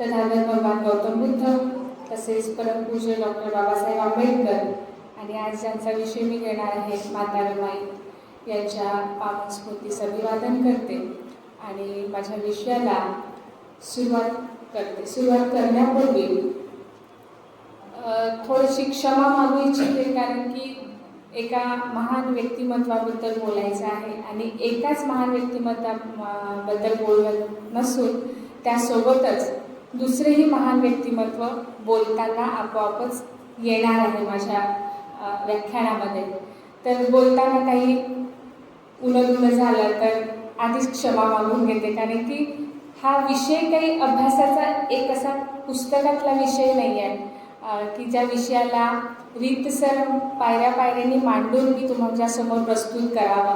तथागत भगवान गौतम बुद्ध, तसेच परमपूज्य डॉक्टर बाबासाहेब आंबेडकर आणि आज ज्यांचा विषय मी घेणार आहे माता रमाई यांच्या पावन स्मृतीस अभिवादन करते आणि माझ्या विषयाला सुरुवात करते. सुरुवात करण्यापूर्वी थोडीशी क्षमा मागू इच्छिते, कारण की एका महान व्यक्तिमत्वाबद्दल बोलायचं आहे आणि एकाच महान व्यक्तिमत्वाबद्दल बोलत नसून त्यासोबतच दुसरेही महान व्यक्तिमत्व बोलताना आपोआपच येणार आहे माझ्या व्याख्यानामध्ये. तर बोलताना काही उलटून झालं तर आधीच क्षमा मागून घेते, कारण की हा विषय काही अभ्यासाचा एक असा पुस्तकातला विषय नाही आहे की ज्या विषयाला रीतसर पायऱ्या पायऱ्यांनी मांडून मी तुमच्यासमोर प्रस्तुत करावा.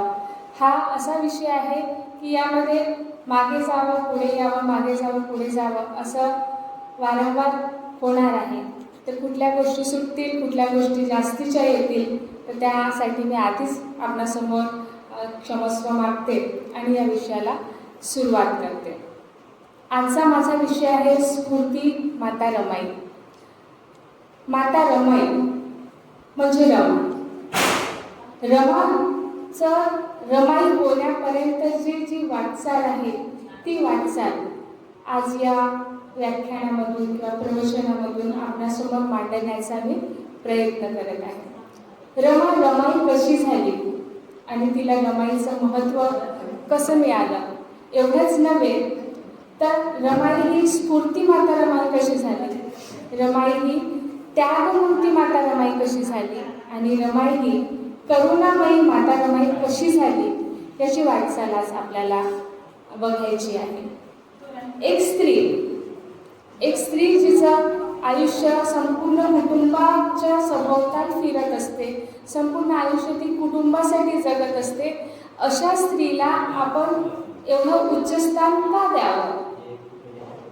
हा असा विषय आहे की यामध्ये मागे जावं पुढे यावं, मागे जावं पुढे जावं असं वारंवार होणार आहे. तर कुठल्या गोष्टी सुटतील, कुठल्या गोष्टी जास्तीच्या येतील, तर त्यासाठी मी आधीच आपणासमोर क्षमस्व मागते आणि या विषयाला सुरुवात करते. आजचा माझा विषय आहे स्फूर्ती माता रमाई. माता रमाई म्हणजे रमाई होण्यापर्यंतची जी वाटचाल आहे ती वाटचाल आज या व्याख्यानामधून किंवा प्रवचनामधून आपल्यासमोर मांडण्याचा मी प्रयत्न करत आहे. रमाई कशी झाली आणि तिला रमाईचं महत्त्व कसं मिळालं एवढंच नव्हे तर रमाई ही स्फूर्ती माता रमाई कशी झाली, रमाई ही त्यागमूर्ती माता रमाई कशी झाली आणि रमाई ही करुणामयी माता रमाई कशी झाली याची वाटचाल आज आपल्याला बघायची आहे. एक स्त्री जिचं आयुष्य संपूर्ण कुटुंबाच्या सभोवताल फिरत असते, संपूर्ण आयुष्य ती कुटुंबासाठी जगत असते, अशा स्त्रीला आपण एवढं उच्चस्थान का द्यावं?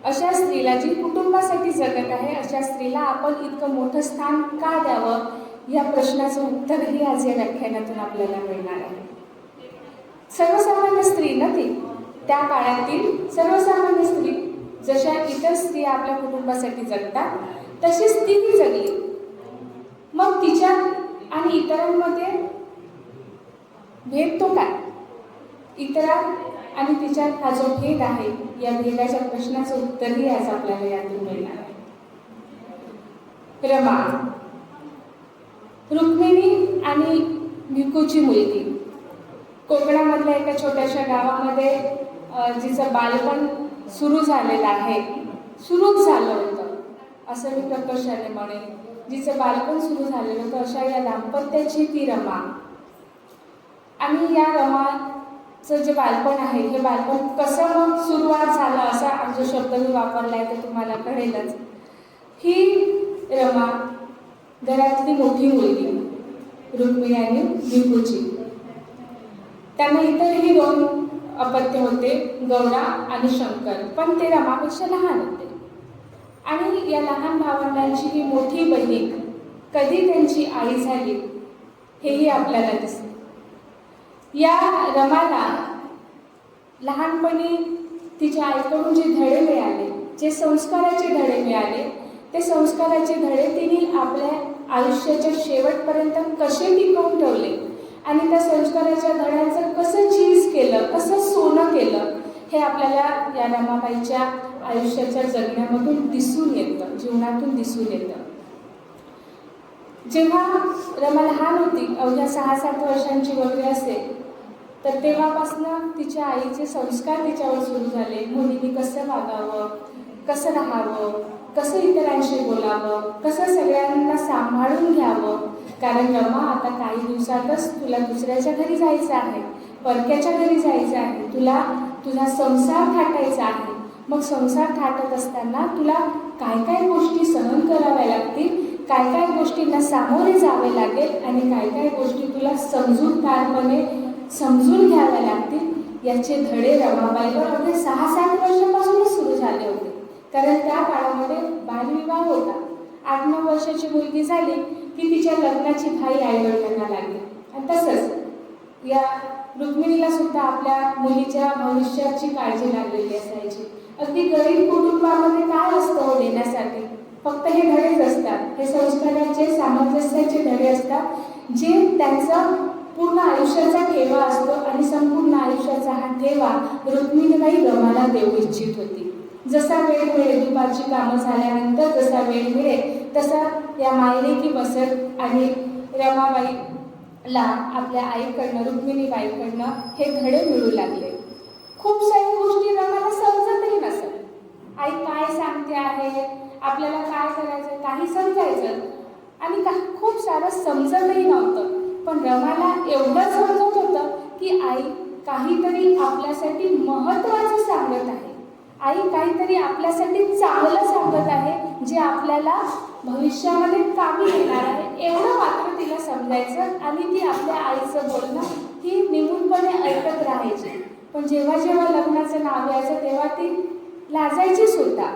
अशा स्त्रीला जी कुटुंबासाठी जगत आहे अशा स्त्रीला आपण इतकं मोठं स्थान का द्यावं या प्रश्नाचं उत्तरही आज या व्याख्यानातून आपल्याला मिळणार आहे. सर्वसामान्य स्त्री ना ती, त्या काळातील सर्वसामान्य स्त्री जशा इतर स्त्रिया आपल्या कुटुंबासाठी जगतात तशीच तीही जगली. मग तिच्यात आणि इतरांमध्ये भेद तो काय? इतरांत आणि तिच्यात हा जो भेद आहे या भेदाच्या प्रश्नाचं उत्तरही आज आपल्याला यातून मिळणार आहे. रमा रुक्मिणी आणि भिकूची मुलगी कोकणामधल्या एका छोट्याशा गावामध्ये जिचं बालपण सुरूच झालं होतं असं मी प्रकर्षाने म्हणेन. जिचं बालपण सुरू झालेलं होतं अशा या दाम्पत्याची ती रमा. आणि या रमाचं जे बालपण आहे हे बालपण कसं मग सुरुवात झालं असा जो शब्द मी वापरला आहे ते तुम्हाला कळेलच. ही रमा घरातली मोठी मुलगी रुक्मिणी आणि भिकूची. त्यांना इतरही 2 अपत्य होते, गौरा आणि शंकर, पण ते रमापेक्षा लहान होते. आणि या लहान भावंडांची ही मोठी बहीण कधी त्यांची आई झाली हेही आपल्याला दिसते. या रमाला लहानपणी तिच्या आईकडून जे धडे मिळाले, जे संस्काराचे धडे मिळाले, ते संस्काराचे धडे तिने आपल्या आयुष्याच्या शेवटपर्यंत कसे टिकवून ठेवले आणि त्या संस्काराच्या धड्यांचं कसं चीज केलं, कसं सोनं केलं हे आपल्याला या रमाबाईच्या आयुष्याच्या जगण्यामधून दिसून येतं, जीवनातून दिसून येतं. जेव्हा रमा लहान होती, अवघ्या 6-7 वर्षांची वगैरे असेल, तर तेव्हापासून तिच्या आईचे संस्कार तिच्यावर सुरू झाले. मुलीने कसं वागावं, कसं राहावं, कसं इतरांशी बोलावं, कसं सगळ्यांना सांभाळून घ्यावं. कारण रमा आता काही दिवसातच तुला दुसऱ्याच्या घरी जायचं आहे, परक्याच्या घरी जायचं आहे, तुला तुझा संसार थाटायचा आहे. मग संसार थाटत असताना तुला काय काय गोष्टी सहन कराव्या लागतील, काय काय गोष्टींना सामोरे जावे लागेल आणि काय काय गोष्टी तुला समजूतदारपणे समजून घ्याव्या लागतील याचे धडे रमाबाईवर अवघे 6-7 वर्षापासूनच सुरू झाले होते. कारण त्या काळामध्ये बालविवाह होता. 8-9 वर्षाची मुलगी झाली की तिच्या लग्नाची घाई आईवडिलांना लागली. आणि तसंच या रुक्मिणीला सुद्धा आपल्या मुलीच्या भविष्याची काळजी लागलेली असायची. अगदी गरीब कुटुंबामध्ये काय असतं असतात, हे संस्काराचे सामंजस्याचे धडे असतात, जे त्यांचा पूर्ण आयुष्याचा ठेवा असतो आणि संपूर्ण आयुष्याचा हा ठेवा रुक्मिणीबाई रमाला देऊ इच्छित होती. जसा वेळ मिळेल, दुपारची कामं झाल्यानंतर जसा वेळ मिळेल तसा या मायलेकी बसत आणि रमाबाईला आपल्या आईकडनं, रुक्मिणीबाईकडनं हे धडे मिळू लागले. खूप सारी गोष्टी रमाला समजतही नसत. आई काय सांगते आहे, आपल्याला काय करायचं काही समजायचं आणि खूप सारं समजतही नव्हतं. पण रमाला एवढं समजत होतं की आई काहीतरी आपल्यासाठी महत्त्वाचं सांगत आहे, आई काहीतरी आपल्यासाठी चांगलं सांगत आहे, जे आपल्याला भविष्यामध्ये कामी येणार आहे. एवढं मात्र तिला समजायचं आणि ती आपल्या आईचं बोलणं ही निमूटपणे ऐकत राहायची. पण जेव्हा जेव्हा लग्नाचं नाव यायचं तेव्हा ती लाजायची सुद्धा,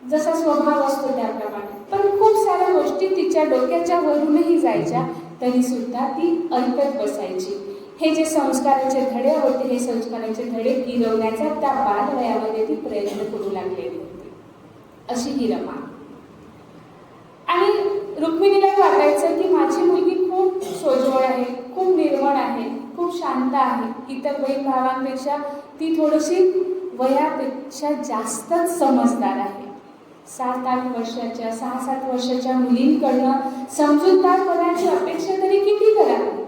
जसा स्वभाव असतो त्याप्रमाणे. पण खूप साऱ्या गोष्टी तिच्या डोक्याच्या वरूनही जायच्या, तरी सुद्धा ती ऐकत बसायची. हे जे संस्काराचे धडे होते, हे संस्काराचे धडे गिरवण्याचा त्या बालवयामध्ये ती प्रयत्न करू लागलेली होती. अशी ही रमा. आणि रुक्मिणीला वाटायचं की माझी मुलगी खूप सोज्वळ आहे, खूप निर्मळ आहे, खूप शांत आहे. इतर बहीण भावांपेक्षा ती थोडीशी वयापेक्षा जास्तच समजदार आहे. 7-8 वर्षाच्या, 6-7 वर्षाच्या मुलींकडनं समजूतदारपणाची अपेक्षा तरी किती करावी.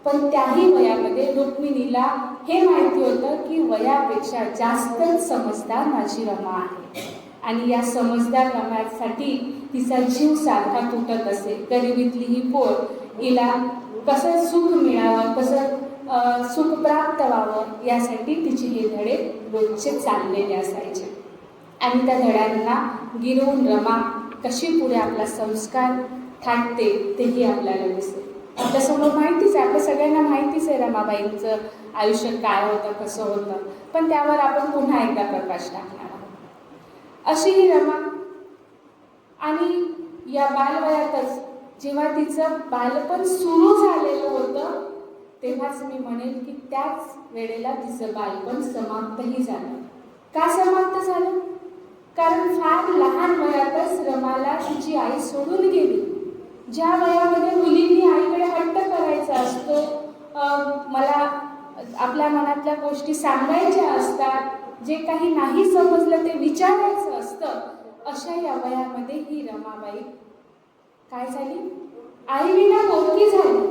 पण त्याही वयामध्ये रुक्मिणीला हे माहिती होतं की वयापेक्षा जास्तच समजदार माझी रमा आहे. आणि या समजदार रमासाठी तिचा जीव सारखा तुटत असे. गरिबीतली ही पोर, हिला कसं सुख मिळावं, कसं सुख प्राप्त व्हावं, यासाठी तिचे हे धडे रोजचे चाललेले असायचे. आणि त्या धड्यांना गिरवून रमा कशी पुढे आपला संस्कार थाटते तेही आपल्याला दिसते. आपल्यासमोर माहितीच आहे, आपल्या सगळ्यांना माहितीच आहे रमाबाईंचं आयुष्य काय होतं, कसं होतं. पण त्यावर आपण पुन्हा एकदा प्रकाश टाकणार आहोत. अशी ही रमा. आणि या बालवयातच जेव्हा तिचं बालपण सुरू झालेलं होतं, तेव्हाच मी म्हणेन की त्याच वेळेला तिचं बालपण समाप्तही झालं. का समाप्त झालं? कारण फार लहान वयातच रमाला तिची आई सोडून गेली. ज्या वयामध्ये मुलींनी आईकडे हट्ट करायचा असतो, मला आपल्या मनातल्या गोष्टी सांगायच्या असतात, जे काही नाही समजलं ते विचारायचं असतं, अशा या वयामध्ये ही रमाबाई काय झाली? आईविना बोरकी झाली.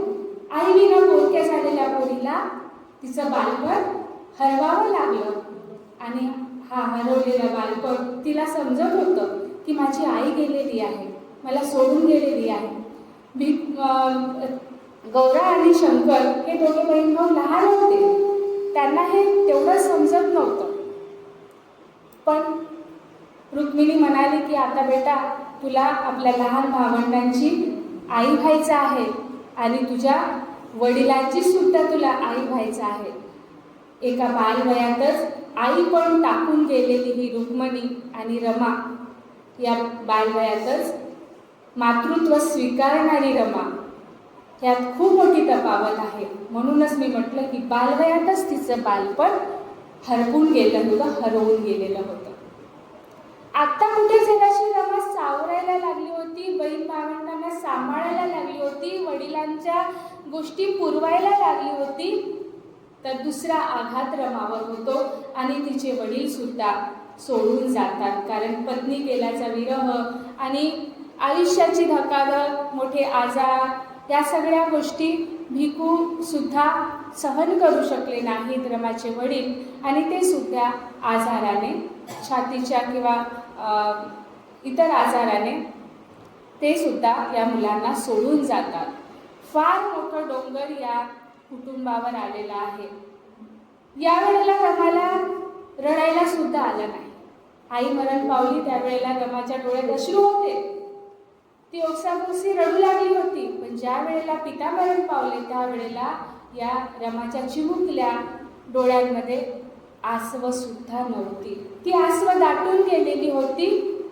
आईविना बोरक्या झालेल्या पोरीला तिचं बालपण हरवावं लागलं. आणि हा हरवलेलं बालपण तिला समजत होतं की माझी आई गेलेली आहे, मला सोडून गेलेली आहे. गौरा आणि शंकर हे दोघे बहीण भाऊ लहान होते, त्यांना हे तेवढं समजत नव्हतं. पण रुक्मिणी म्हणाली की आता बेटा, तुला आपल्या लहान भावंडांची आई व्हायचं आहे आणि तुझ्या वडिलांची सुद्धा तुला आई व्हायचं आहे. एका बालवयातच आई पण टाकून गेलेली ही रुक्मिणी आणि रमा, या बालवयातच मातृत्व स्वीकारणारी रमा, यात खूप मोठी तफावत आहे. म्हणूनच मी म्हटलं की बालवयातच तिचं बालपण हरवून गेलेलं होतं. आता कुठे जराशी रमा सावरायला लागली होती, बहीण भावंडांना सांभाळायला लागली होती, वडिलांच्या गोष्टी पुरवायला लागली होती, तर दुसरा आघात रमावर होतो आणि तिचे वडील सुद्धा सोडून जातात. कारण पत्नी गेल्याचा विरह आणि आयुष्याची धकाधक, मोठे आजार, या सगळ्या गोष्टी भिकू सुद्धा सहन करू शकले नाहीत रमाचे वडील, आणि ते सुद्धा आजाराने, छातीच्या किंवा इतर आजाराने ते सुद्धा या मुलांना सोडून जातात. फार मोठं डोंगर या कुटुंबावर आलेला आहे. यावेळेला रमाला रडायला सुद्धा आलं नाही. आई मरण पावली त्यावेळेला रमाच्या डोळ्यात अश्रू होते, ती ओक्साबोक्सी रडू लागली होती. पण ज्या वेळेला पिता मरण पावले त्यावेळेला या रमाच्या चिमुकल्या डोळ्यांमध्ये आसव सुद्धा नव्हती. ती आसव दाटून गेलेली होती,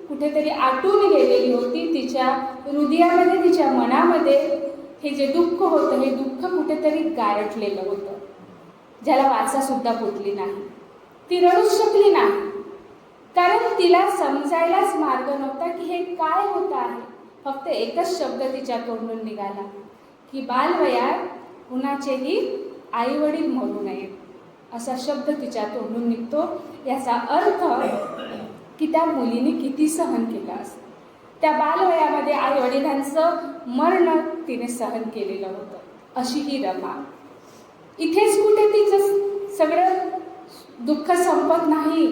कुठेतरी आटून गेलेली होती. तिच्या हृदयामध्ये, तिच्या मनामध्ये हे जे दुःख होतं, हे दुःख कुठेतरी गारठलेलं होतं, ज्याला वाचा सुद्धा फुटली नाही. ती रडूच शकली नाही, कारण तिला समजायलाच मार्ग नव्हता की हे काय होत आहे. फक्त एकच शब्द तिच्या तोंडून निघाला की बालवयात कुणाचेही आई वडील मरू नयेत असा शब्द तिच्या तोंडून निघतो. याचा अर्थ की त्या मुलीने किती सहन केलं असतं. त्या बालवयामध्ये आई वडिलांचं मरण तिने सहन केलेलं होतं. अशी ही रमा. इथेच कुठे तिचं सगळं दुःख संपत नाही.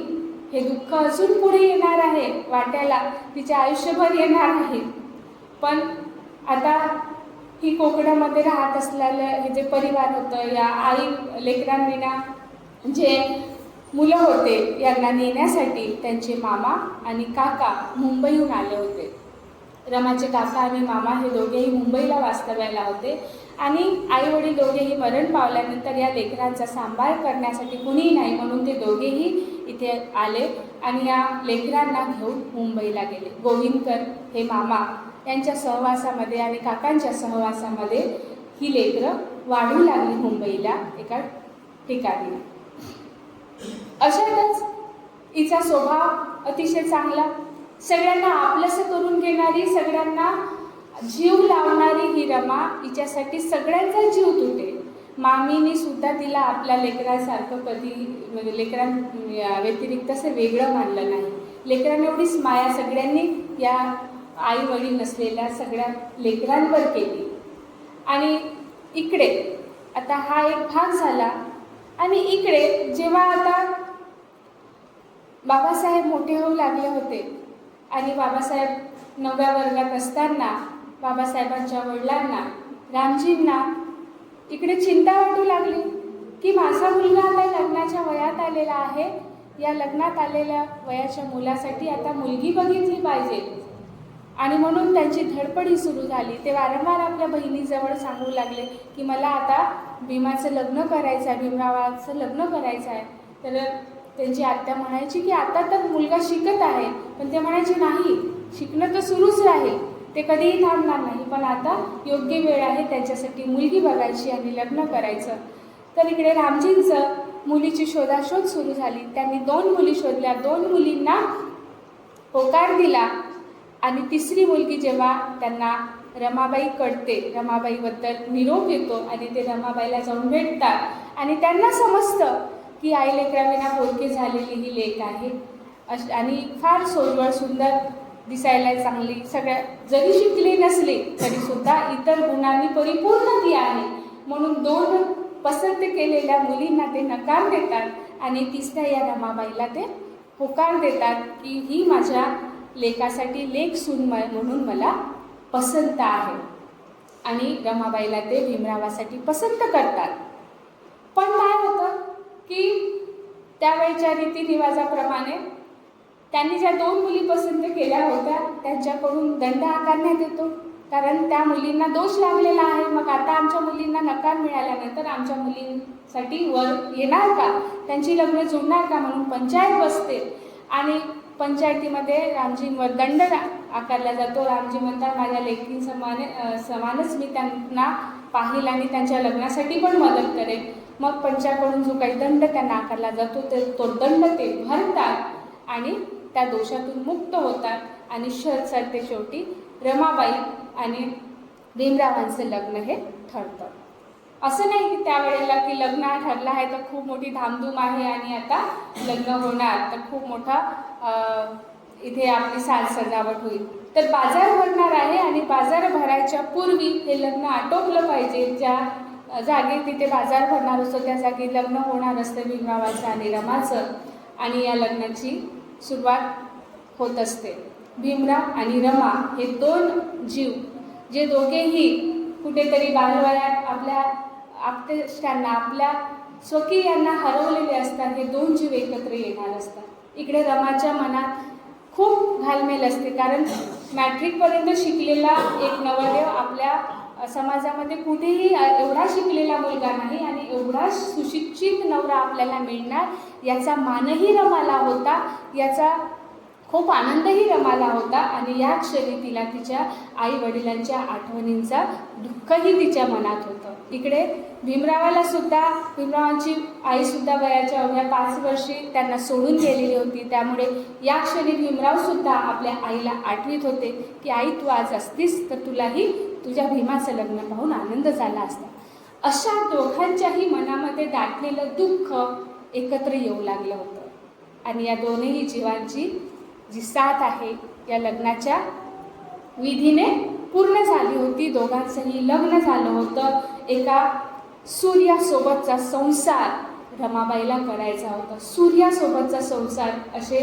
हे दुःख अजून पुढे येणार आहे वाट्याला, तिच्या आयुष्यभर येणार आहे. पण आता ही कोकणामध्ये राहत असलेलं हे जे परिवार होतं, या आई लेकरांविना जे मुलं होते यांना नेण्यासाठी त्यांचे मामा आणि काका मुंबईहून आले होते. रमाचे काका आणि मामा हे दोघेही मुंबईला वास्तव्याला होते आणि आई वडील दोघेही मरण पावल्यानंतर या लेकरांचा सांभाळ करण्यासाठी कुणीही नाही म्हणून ते दोघेही इथे आले आणि या लेकरांना घेऊन मुंबईला गेले. गोविंदकर हे मामा यांच्या सहवासामध्ये आणि काकांच्या सहवासामध्ये ही लेकरं वाढू लागली मुंबईला एका ठिकाणी. अशातच हिचा स्वभाव अतिशय चांगला, सगळ्यांना आपलंसं करून घेणारी, सगळ्यांना जीव लावणारी ही रमा हिच्यासाठी सगळ्यांचा जीव तुटे. मामीनी सुद्धा तिला आपल्या लेकरांसारखं कधी लेकरां व्यतिरिक्त असं वेगळं मानलं नाही. लेकरांना एवढीच माया सगळ्यांनी या आई वडील नसलेल्या सगळ्या लेकरांवर केली. आणि इकडे आता हा एक भाग झाला आणि इकडे जेव्हा आता बाबासाहेब मोठे होऊ लागले होते आणि बाबासाहेब 9व्या वर्गात असताना बाबासाहेबांच्या वडिलांना रामजींना इकडे चिंता वाटू लागली की माझा मुलगा आता लग्नाच्या वयात आलेला आहे. या लग्नात आलेल्या वयाच्या मुलासाठी आता मुलगी बघितली पाहिजे आणि म्हणून त्यांची धडपड ही सुरू झाली. ते वारंवार आपल्या बहिणीजवळ सांगू लागले की मला आता भीमाचं लग्न करायचं आहे, भीमरावाचं लग्न करायचं आहे. तर त्यांची आत्या म्हणायची की आता तर मुलगा शिकत आहे, पण ते म्हणायचे नाही, शिकणं तर सुरूच राहील, ते कधीही थांबणार नाही, पण आता योग्य वेळ आहे त्याच्यासाठी मुलगी बघायची आणि लग्न करायचं. तर इकडे रामजींचं मुलीची शोधाशोध सुरू झाली. त्यांनी 2 मुली शोधल्या, 2 मुलींना होकार दिला आणि तिसरी मुलगी जेव्हा त्यांना रमाबाई कळते, रमाबाईबद्दल निरोप येतो आणि ते रमाबाईला जाऊन भेटतात आणि त्यांना समजतं की आई लेकराविना पोरके झालेली ही लेक आहे आणि फार सोजवळ सुंदर दिसायला चांगली, सगळ्या जरी शिकली नसली तरीसुद्धा इतर गुणांनी परिपूर्ण ती आहे. म्हणून 2 पसंत केलेल्या मुलींना ते नकार देतात आणि तिसऱ्या या रमाबाईला ते होकार देतात की ही माझ्या लेकासाठी लेक सून म्हणून मला पसंत आहे आणि रमाबाईला ते भीमरावासाठी पसंत करतात. पण काय होतं की त्यावेळच्या रीतिरिवाजाप्रमाणे त्यांनी ज्या 2 मुली पसंत केल्या होत्या त्यांच्याकडून दंड आकारण्यात येतो, कारण त्या मुलींना दोष लागलेला आहे. मग आता आमच्या मुलींना नकार मिळाल्यानंतर आमच्या मुलींसाठी वर येणार का, त्यांची लग्न जुळणार का म्हणून पंचायत बसते आणि पंचायतीमध्ये रामजींवर दंड आकारला जातो. रामजी म्हणतात माझ्या समानच मी त्यांना पाहिल आणि त्यांच्या लग्नासाठी पण मदत करेन. मग पंचाकडून जो काही दंड त्यांना आकारला जातो तो दंड ते भरतात आणि त्या दोषातून मुक्त होतात आणि सरते शेवटी रमाबाई आणि भीमरावांचं लग्न हे ठरतं. असं नाही की त्यावेळेला की लग्न ठरलं आहे तर खूप मोठी धामधूम आहे आणि आता लग्न होणार तर खूप मोठा इथे आपली साज सजावट होईल. तर बाजार भरणार आहे आणि बाजार भरायच्या पूर्वी हे लग्न आटोपलं पाहिजे. ज्या जागी तिथे बाजार भरणार असतो त्या जागी लग्न होणार असतं भीमरावाचं आणि रमाचं आणि या लग्नाची सुरुवात होत असते. भीमराव आणि रमा हे 2 जीव जे दोघेही कुठेतरी बालवयात आपल्या आप्तेष्टांना आपल्या स्वकीयांना हरवलेले असतात. हे 2 जीव एकत्र येणार असतात. इकडे रमाच्या मनात खूप घालमेल असते, कारण मॅट्रिकपर्यंत शिकलेला एक नवरदेव आपल्या समाजामध्ये कुठेही एवढा शिकलेला मुलगा नाही आणि एवढा सुशिक्षित नवरा आपल्याला मिळणार याचा मानही रमाला होता, याचा खूप आनंदही रमाला होता आणि या क्षणी तिला तिच्या आई वडिलांच्या आठवणींचा दुःखही तिच्या मनात होतं. इकडे भीमरावाला सुद्धा, भीमरावांची आई सुद्धा वयाच्या अवघ्या 5 वर्षी त्यांना सोडून गेलेली होती. त्यामुळे या क्षणी भीमराव सुद्धा आपल्या आईला आठवीत होते की आई, तू आज असतीस तर तुलाही तुझ्या भीमाचं लग्न पाहून आनंद झाला असता. अशा दोघांच्याही मनामध्ये दाटलेलं दुःख एकत्र येऊ लागलं होतं. आणि या दोन्ही जीवांची जी साथ आहे या लग्नाच्या विधीने पूर्ण झाली होती. दोघांचंही लग्न झालं होतं. एका सूर्यासोबतचा संसार रमाबाईला करायचा होता. सूर्यासोबतचा संसार असे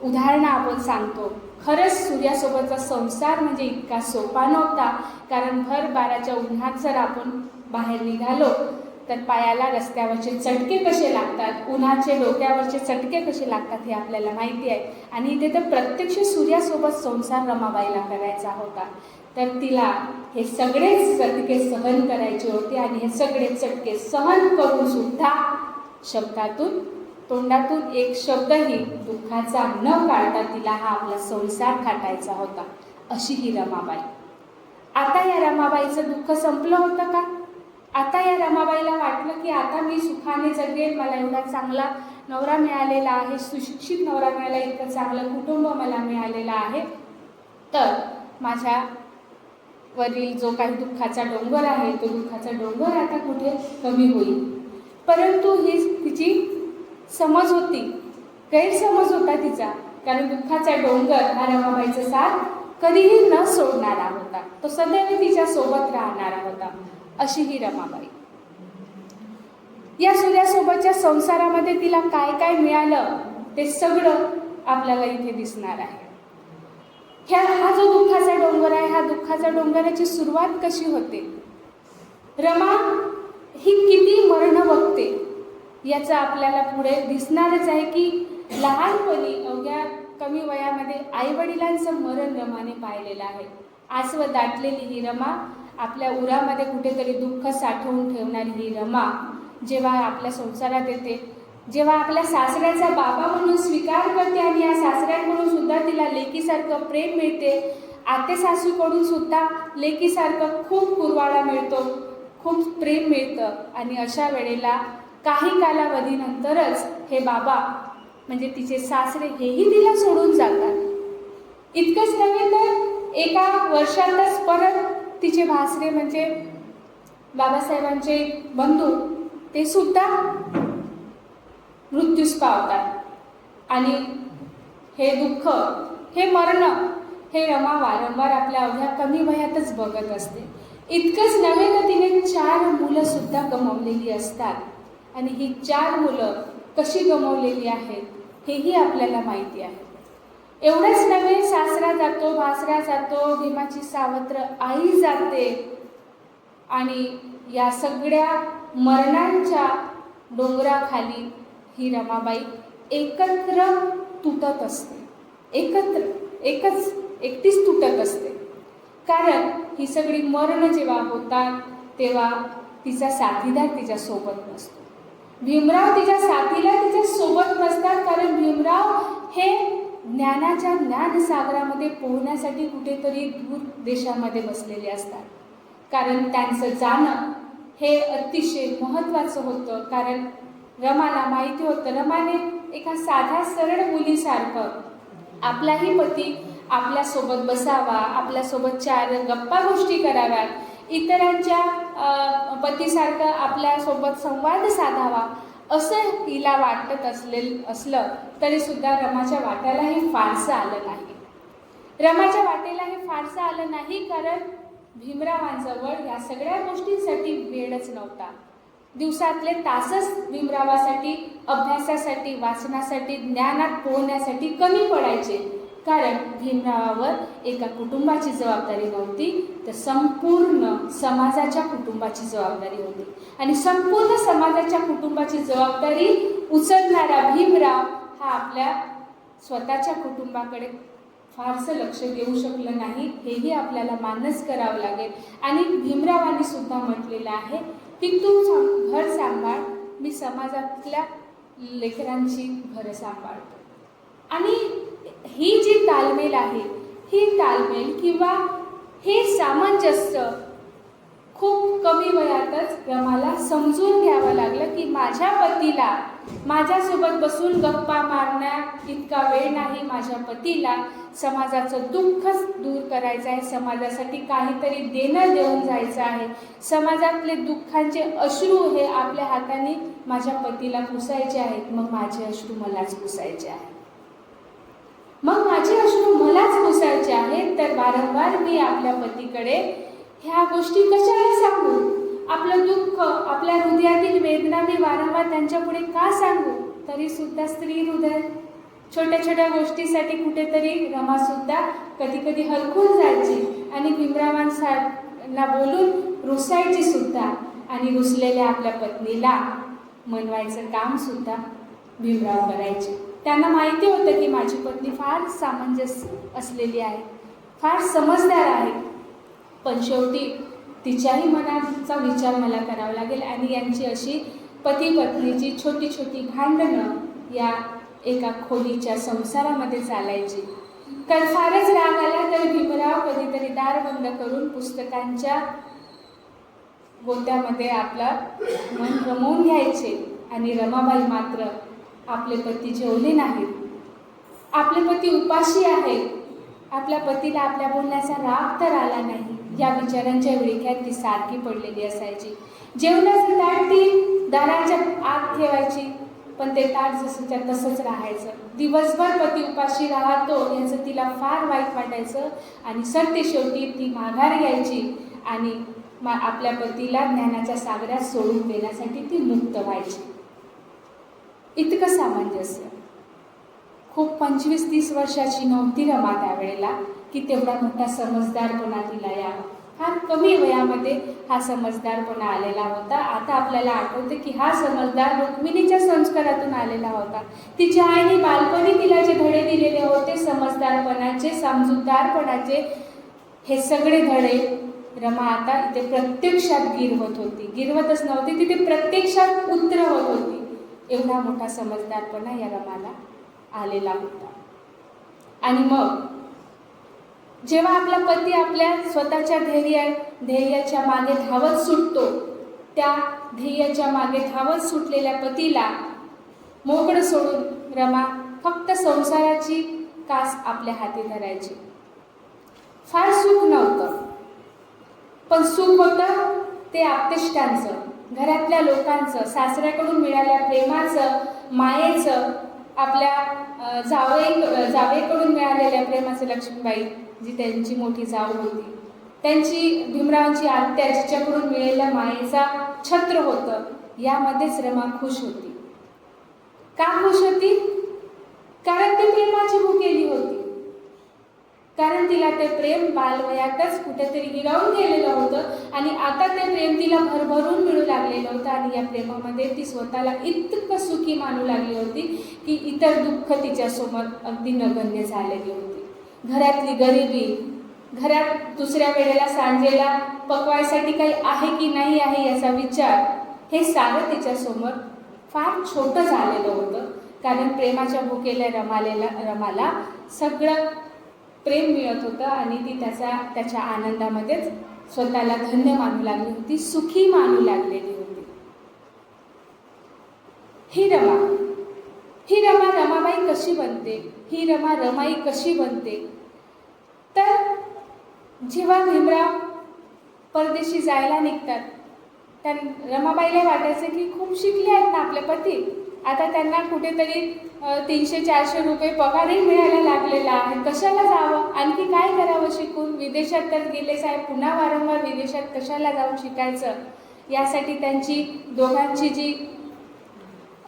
उदाहरणं आपण सांगतो. खरंच सूर्यासोबतचा संसार म्हणजे इतका सोपा नव्हता. कारण भर 12च्या उन्हात जर आपण बाहेर निघालो तर पायाला रस्त्यावरचे चटके कसे लागतात, उन्हाचे डोक्यावरचे चटके कसे लागतात हे आपल्याला माहिती आहे. आणि इथे तर प्रत्यक्ष सूर्यासोबत संसार रमाबाईला करायचा होता. तर तिला हे सगळेच चटके सहन करायचे होते. आणि हे सगळे चटके सहन करून सुद्धा शब्दातून, तोंडातून एक शब्दही दुःखाचा न काढता तिला हा आपला संसार थाटायचा होता. अशी ही रमाबाई. आता या रमाबाईचं दुःख संपलं होतं का? आता या रमाबाईला वाटलं की आता मी सुखाने जगेल, मला एवढा चांगला नवरा मिळालेला आहे, सुशिक्षित नवरा मिळाला, इतकं चांगलं कुटुंब मला मिळालेलं आहे, तर माझ्या वरील जो काही दुःखाचा डोंगर आहे तो दुःखाचा डोंगर आता कुठे कमी होईल. परंतु ही तिची समज होती, गैरसमज होता तिचा. कारण दुःखाचा डोंगर हा रमाबाईचा साथ कधीही न सोडणारा होता. तो सदैव तिच्या सोबत राहणारा होता. अशी ही रमाबाई. या सूर्यासोबतच्या संसारामध्ये तिला काय काय मिळालं ते सगळं आपल्याला इथे दिसणार आहे. हा जो दुःखाचा डोंगर आहे, हा दुःखाच्या डोंगराची सुरुवात कशी होते? रमा ही किती मरण बघते याचं आपल्याला पुढे दिसणारच आहे की लहानपणी अवघ्या कमी वयामध्ये आईवडिलांचं मरण रमाने पाहिलेलं आहे. आसव दाटलेली ही रमा, आपल्या उरामध्ये कुठेतरी दुःख साठवून ठेवणारी ही रमा जेव्हा आपल्या संसारात येते, जेव्हा आपल्या सासऱ्याचा बाबा म्हणून स्वीकार करते आणि या सासऱ्यांकडून सुद्धा तिला लेकीसारखं प्रेम मिळते, आते सासूकडून सुद्धा लेकीसारखं खूप कुरवाडा मिळतो, खूप प्रेम मिळतं. आणि अशा वेळेला काही कालावधीनंतरच हे बाबा म्हणजे तिचे सासरे हेही तिला सोडून जातात. इतकंच नव्हे तर एका वर्षातच परत तिचे भासरे म्हणजे बाबासाहेबांचे बंधू ते सुद्धा मृत्यूस पावतात. आणि हे दुःख, हे मरण, हे रमा वारंवार आपल्या अवघ्या कमी वयातच बघत असते. इतकंच नव्हे तर तिने 4 मुलं सुद्धा गमावलेली असतात. आणि ही 4 मुलं कशी गमावलेली आहेत हेही आपल्याला माहिती आहे. एवढंच नव्हे, सासरा जातो, भासरा जातो, भीमाची सावत्र आई जाते. आणि या सगळ्या मरणांच्या डोंगराखाली ही रमाबाई एकत्र तुटत असते. एकटीच तुटत असते. कारण ही सगळी मरण जेव्हा होतात तेव्हा तिचा साथीदार तिच्या सोबत नसतो. भीमराव तिच्या साथीला तिच्या सोबत नसतात. कारण भीमराव हे ज्ञानाच्या ज्ञानसागरामध्ये पोहण्यासाठी कुठेतरी दूर देशामध्ये बसलेले असतात. कारण त्यांचं जाणं हे अतिशय महत्त्वाचं होतं. कारण रमाला माहिती होतं, रमाने एका साध्या सरळ मुलीसारखं आपलाही पती आपल्यासोबत बसावा, आपल्यासोबत 4 गप्पा गोष्टी कराव्यात, इतरांच्या पतीसारखं आपल्यासोबत संवाद साधावा असं तिला वाटत असलं तरीसुद्धा रमाच्या वाट्याला हे फारसं आलं नाही. रमाच्या वाटेला हे फारसं आलं नाही कारण भीमरावांजवळ या सगळ्या गोष्टींसाठी वेळच नव्हता. दिवसातले तासच भीमरावासाठी, अभ्यासासाठी, वाचनासाठी, ज्ञानात पोहण्यासाठी कमी पडायचे. कारण भीमरावावर एका कुटुंबाची जबाबदारी नव्हती, तर संपूर्ण समाजाच्या कुटुंबाची जबाबदारी होती. आणि संपूर्ण समाजाच्या कुटुंबाची जबाबदारी उचलणारा भीमराव हा आपल्या स्वतःच्या कुटुंबाकडे फारसं लक्ष देऊ शकलं नाही, हेही आपल्याला मान्यच करावं लागेल. आणि भीमरावांनी सुद्धा म्हटलेलं आहे की तू घर सांभाळ, मी समाजातल्या लेकरांची घरं सांभाळतो. आणि ही जी तालमेल आहे, ही तालमेल किंवा हे सामंजस्य खूप कमी वयातच रमाला समजून घ्यावं लागलं की माझ्या पतीला माझ्यासोबत बसून गप्पा मारण्या इतका वेळ नाही. माझ्या पतीला समाजाचं दुःख दूर करायचं आहे, समाजासाठी काहीतरी देणं देऊन जायचं आहे. समाजातले दुःखांचे अश्रू हे आपल्या हाताने माझ्या पतीला पुसायचे आहेत. मग माझे अश्रू मलाच पुसायचे आहेत. मग माझे अश्रू मलाच पुसायचे आहेत. तर वारंवार मी आपल्या पतीकडे ह्या गोष्टी कशाला सांगू? आपलं दुःख, आपल्या हृदयातील वेदना मी वारंवार त्यांच्यापुढे का सांगू? तरी सुद्धा स्त्री हृदय छोट्या छोट्या गोष्टीसाठी कुठेतरी रमासुद्धा कधी कधी हरखून जायची आणि भीमरावांना बोलून रुसायची सुद्धा. आणि रुसलेल्या आपल्या पत्नीला मनवायचं काम सुद्धा भीमराव करायचे. त्यांना माहिती होतं की माझी पत्नी फार सामंजस्य असलेली आहे, फार समजदार आहे, पण शेवटी तिच्याही मनाचा विचार मला करावा लागेल. आणि यांची अशी पती पत्नीची छोटी छोटी भांडणं या एका खोलीच्या संसारामध्ये चालायची. फारच राग आला तर भीमराव कधीतरी दार बंद करून पुस्तकांच्या गोत्यामध्ये आपला मन रमवून घ्यायचे. आणि रमाबाई मात्र आपले पती जेवले नाहीत, आपले पती उपाशी आहेत, आपल्या पतीला आपल्या बोलण्याचा राग तर आला नाही, या विचारांच्या विळख्यात ती सारखी पडलेली असायची. जेवणाचं ताट ती दाराच्या आत ठेवायची, पण ते ताट जसंच्या तसंच राहायचं. दिवसभर पती उपाशी राहतो याचं तिला फार वाईट वाटायचं. आणि सरते शेवटी ती माघार घ्यायची आणि आपल्या पतीला ज्ञानाच्या सागरात सोडून देण्यासाठी ती मुक्त व्हायची. इतकं सामंजस्य. खूप 25-30 वर्षाची नव्हती रमा त्यावेळेला की तेवढा मोठा समजदारपणा तिला यावा. फार कमी वयामध्ये हा समजदारपणा आलेला होता. आता आपल्याला आठवते की हा समजदार रुक्मिणीच्या संस्कारातून आलेला होता. तिच्या आईने बालपणी तिला जे धडे दिलेले होते समजदारपणाचे, समजूतदारपणाचे, हे सगळे धडे रमा आता इथे प्रत्यक्षात गिरवत होती. गिरवतच नव्हती, तिथे प्रत्यक्षात उतरवत होती. एवढा मोठा समजदारपणा या रमाला आलेला होता. आणि मग जेव्हा आपला पती आपल्या स्वतःच्या ध्येयाच्या मागे धावत सुटतो, त्या ध्येयाच्या मागे धावत सुटलेल्या पतीला मोकळं सोडून रमा फक्त संसाराची कास आपल्या हाती धरायची. फार सुख नव्हतं, पण सुख होतं ते आप्तेष्टांचं, घरातल्या लोकांचं, सासऱ्याकडून मिळालेल्या प्रेमाचं, मायेचं, आपल्या जावेकडून मिळालेल्या प्रेमाचं. लक्ष्मीबाई जी त्यांची मोठी जाऊ होती, त्यांची भीमरावांची आत्या जिच्याकडून मिळालेल्या मायेचा छत्र होतं, यामध्येच रमा खुश होती. का खुश होती? कारण ती प्रेमाची भुकेली होती. कारण तिला ते प्रेम बालवयातच कुठेतरी हिरावून गेलेलं होतं आणि आता ते प्रेम तिला भरभरून मिळू लागलेलं होतं. आणि या प्रेमामध्ये ती स्वतःला इतकं सुखी मानू लागली होती की इतर दुःख तिच्यासमोर अगदी नगण्य झालेली होती. घरातली गरिबी, घरात दुसऱ्या वेळेला सांजेला पकवायसाठी काही आहे की नाही आहे याचा विचार, हे सारं तिच्यासमोर फार छोटं झालेलं होतं. कारण प्रेमाच्या भुकेल्या रमाला सगळं प्रेम मिळत होतं आणि ती त्याच्या आनंदामध्येच स्वतःला धन्य मानू लागली होती, सुखी मानू लागलेली होती. ही रमा रमाबाई कशी बनते? ही रमा रमाई कशी बनते? तर जेव्हा भीमराव परदेशी जायला निघतात, त्या रमाबाईला वाटायचं की खूप शिकले आहेत ना आपले पती, आता त्यांना कुठेतरी 300-400 रुपये पगारही मिळायला लागलेला आहे, कशाला जावं, आणखी काय करावं शिकून? विदेशात तर गेलेच आहे, पुन्हा वारंवार विदेशात कशाला जाऊन शिकायचं? यासाठी त्यांची दोघांची जी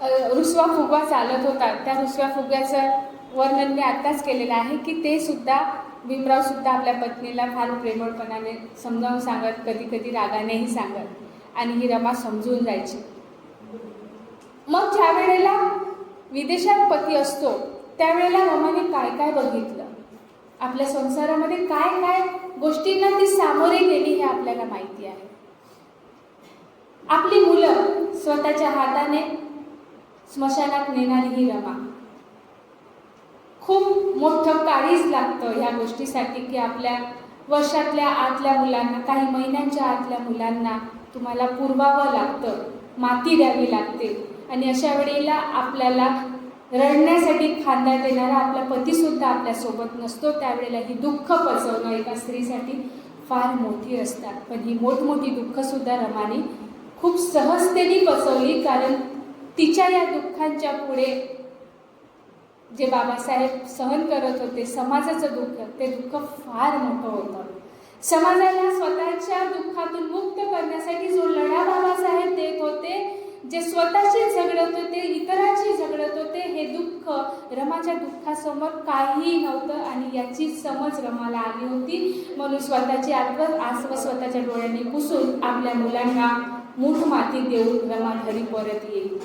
रुसवा फुगवा चालत होता, त्या रुसव्या फुग्याचं वर्णन मी आत्ताच केलेलं आहे की ते सुद्धा भीमराव सुद्धा आपल्या पत्नीला फार प्रेमळपणाने समजावून सांगत, कधी कधी रागानेही सांगत, आणि ही रमा समजून जायची. मग ज्या वेळेला विदेशात पती असतो त्यावेळेला रमाने काय काय बघितलं, आपल्या संसारामध्ये काय काय गोष्टींना ती सामोरी गेली हे आपल्याला माहिती आहे. आपली मुलं स्वतःच्या हाताने स्मशानात नेणारी ही रमा, खूप मोठं काळीज लागतं ह्या गोष्टीसाठी की आपल्या वर्षातल्या आतल्या मुलांना, काही महिन्यांच्या आतल्या मुलांना तुम्हाला पुरवावं लागतं, माती द्यावी लागते. आणि अशा वेळेला आपल्याला रडण्यासाठी खांदा देणारा आपला पतीसुद्धा आपल्यासोबत नसतो. त्यावेळेला ही दुःख पचवणं एका स्त्रीसाठी फार मोठी असतात. पण ही मोठमोठी दुःखसुद्धा रमाने खूप सहजतेने पचवली, कारण तिच्या या दुःखांच्या पुढे जे बाबासाहेब सहन करत होते, समाजाचं दुःख, ते दुःख फार मोठं होतं. समाजाला स्वतःच्या दुःखातून मुक्त करण्यासाठी जो लढा बाबासाहेब देत होते, जे स्वतःशी झगडत होते, इतरांशी झगडत होते, हे दुःख रमाच्या दुःखासमोर काहीही नव्हतं. आणि याची समज रमाला आली होती. म्हणून स्वतःची आसव स्वतःच्या डोळ्यांनी पुसून आपल्या मुलांना मूठ माती देऊन रमा घरी परत येईल.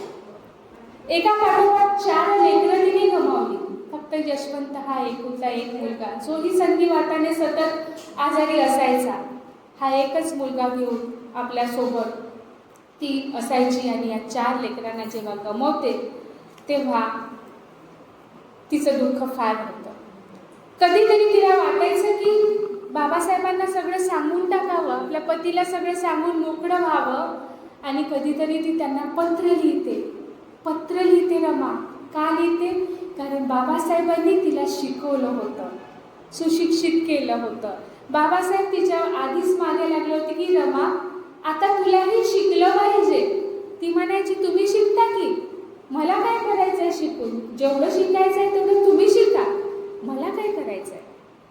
एका पाठोपाठ 4 लेकरं तिने गमावली. फक्त यशवंत हा एकुलता एक मुलगा, जोही संधिवाताने सतत आजारी असायचा, हा एकच मुलगा घेऊन आपल्यासोबत ती असायची. आणि या 4 लेकरांना जेव्हा गमावते तेव्हा तिचं दुःख फार होतं. कधीतरी तिला वाटायचं की बाबासाहेबांना सगळं सांगून टाकावं, आपल्या पतीला सगळं सांगून मोकळं व्हावं. आणि कधीतरी ती त्यांना पत्र लिहिते रमा. का लिहिते? कारण बाबासाहेबांनी तिला शिकवलं होतं, सुशिक्षित केलं होतं. बाबासाहेब तिच्या आधीच मागे लागले होते की रमा, आता तुलाही शिकलं पाहिजे. ती म्हणायची, तुम्ही शिकता की, मला काय करायचंय शिकून, जेवढं शिकायचंय तेवढं तुम्ही शिका, मला काय करायचंय.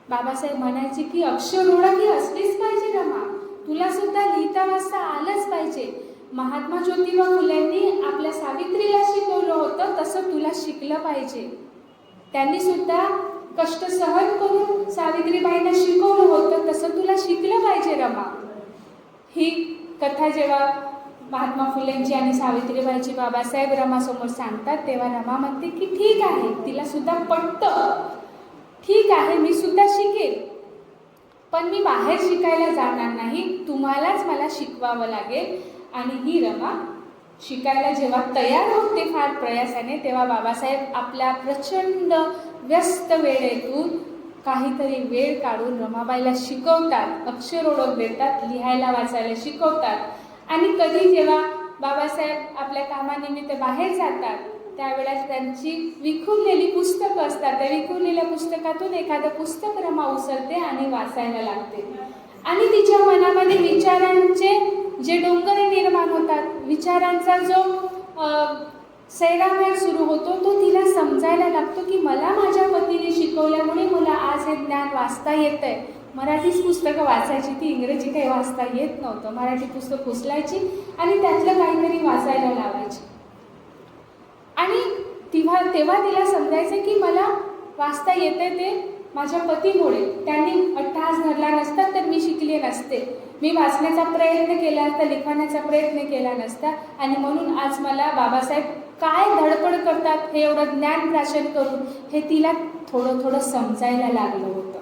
बाबासाहेब म्हणायचे की अक्षर ओळख ही असलीच पाहिजे रमा, तुला सुद्धा लिहिता वाचता आलंच पाहिजे. महात्मा ज्योतिबा फुल्यांनी आपल्या सावित्रीला शिकवलं होतं, तसं तुला शिकलं पाहिजे. त्यांनी सुद्धा कष्ट सहन करून सावित्रीबाईंना शिकवलं होतं, तसं तुला शिकलं पाहिजे रमा. ही कथा जेव्हा महात्मा फुलेंची आणि सावित्रीबाईंची बाबासाहेब रमासमोर सांगतात, तेव्हा रमा म्हणते की ठीक आहे, तिला सुद्धा पटतं, ठीक आहे, मी सुद्धा शिकेल, पण मी बाहेर शिकायला जाणार नाही, तुम्हालाच मला शिकवावं लागेल. आणि ही रमा शिकायला जेव्हा तयार होते फार प्रयासाने, तेव्हा बाबासाहेब आपल्या प्रचंड व्यस्त वेळेतून काहीतरी वेळ काढून रमाबाईला शिकवतात, अक्षर ओळख देतात, लिहायला वाचायला शिकवतात. आणि कधी जेव्हा बाबासाहेब आपल्या कामानिमित्त बाहेर जातात, त्यावेळेस त्यांची विखुरलेली पुस्तकं असतात, त्या विखुरलेल्या पुस्तकातून एखादं पुस्तक रमा उचलते आणि वाचायला लागते. आणि तिच्या मनामध्ये विचारांचे जे डोंगर निर्माण होतात, विचारांचा जो सैरामेर सुरू होतो, तो तिला समजायला लागतो की मला माझ्या पतीने शिकवल्यामुळे मला आज हे ज्ञान वाचता येतंय. मराठीच पुस्तकं वाचायची, ती इंग्रजी काही वाचता येत नव्हतं. मराठी पुस्तक उचलायची आणि त्यातलं काहीतरी वाचायला लावायची. आणि तेव्हा तिला समजायचं की मला वाचता येतंय ते माझ्या पतीमुळे. त्यांनी अट्टहास धरला नसता तर मी शिकले नसते, मी वाचण्याचा प्रयत्न केला असता, लिखाणाचा प्रयत्न केला नसता. आणि म्हणून आज मला बाबासाहेब काय धडपड करतात हे एवढं ज्ञान प्राशन करून हे तिला थोडं थोडं समजायला लागलं होतं.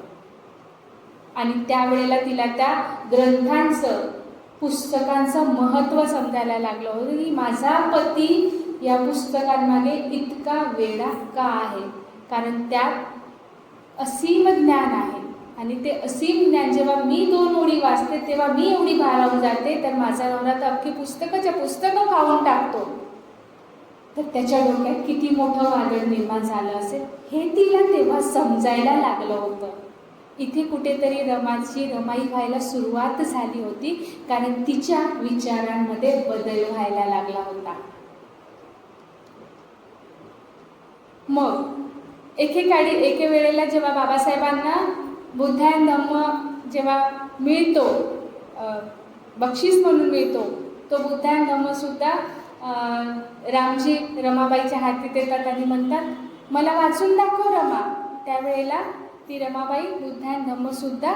आणि त्यावेळेला तिला त्या ग्रंथांचं, पुस्तकांचं महत्त्व समजायला लागलं होतं की माझा पती या पुस्तकांमागे इतका वेडा का आहे, कारण त्यात असीम ज्ञान आहे. आणि ते असीम ज्ञान जेव्हा मी 2 ओळी वाचते तेव्हा मी एवढी भारावून जाते, तर माझा नवरा तर अख्खी पुस्तकं खाऊन टाकतो. तर त्याच्या डोक्यात किती मोठं वादळ निर्माण झालं असेल हे तिला तेव्हा समजायला लागलं होतं. इथे कुठेतरी रमाई व्हायला सुरुवात झाली होती, कारण तिच्या विचारांमध्ये बदल व्हायला लागला होता. मग एके वेळेला जेव्हा बाबासाहेबांना बुद्धायन धम्म जेव्हा मिळतो, बक्षीस म्हणून मिळतो, तो बुद्धायन धम्म सुद्धा रामजी रमाबाईच्या हाती देतात आणि म्हणतात मला वाचून दाखव रमा. त्यावेळेला ती रमाबाई बुद्धायन धम्म सुद्धा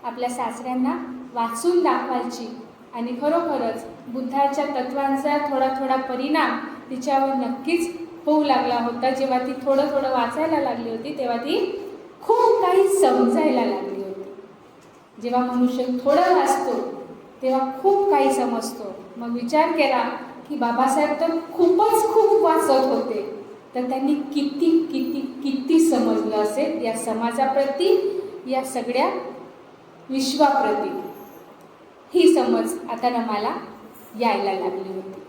आपल्या सासऱ्यांना वाचून दाखवायची. आणि खरोखरच बुद्धाच्या तत्वांचा थोडा थोडा परिणाम तिच्यावर नक्कीच होऊ लागला होता. जेव्हा ती थोडं थोडं वाचायला लागली होती तेव्हा ती खूप काही समजायला लागली होती. जेव्हा मनुष्य थोडं वाचतो तेव्हा खूप काही समजतो. मग विचार केला की बाबासाहेब तर खूप वाचत होते, तर त्यांनी किती किती किती समजलं असेल या समाजाप्रती, या सगळ्या विश्वाप्रती ही समज आता रमाला यायला लागली होती.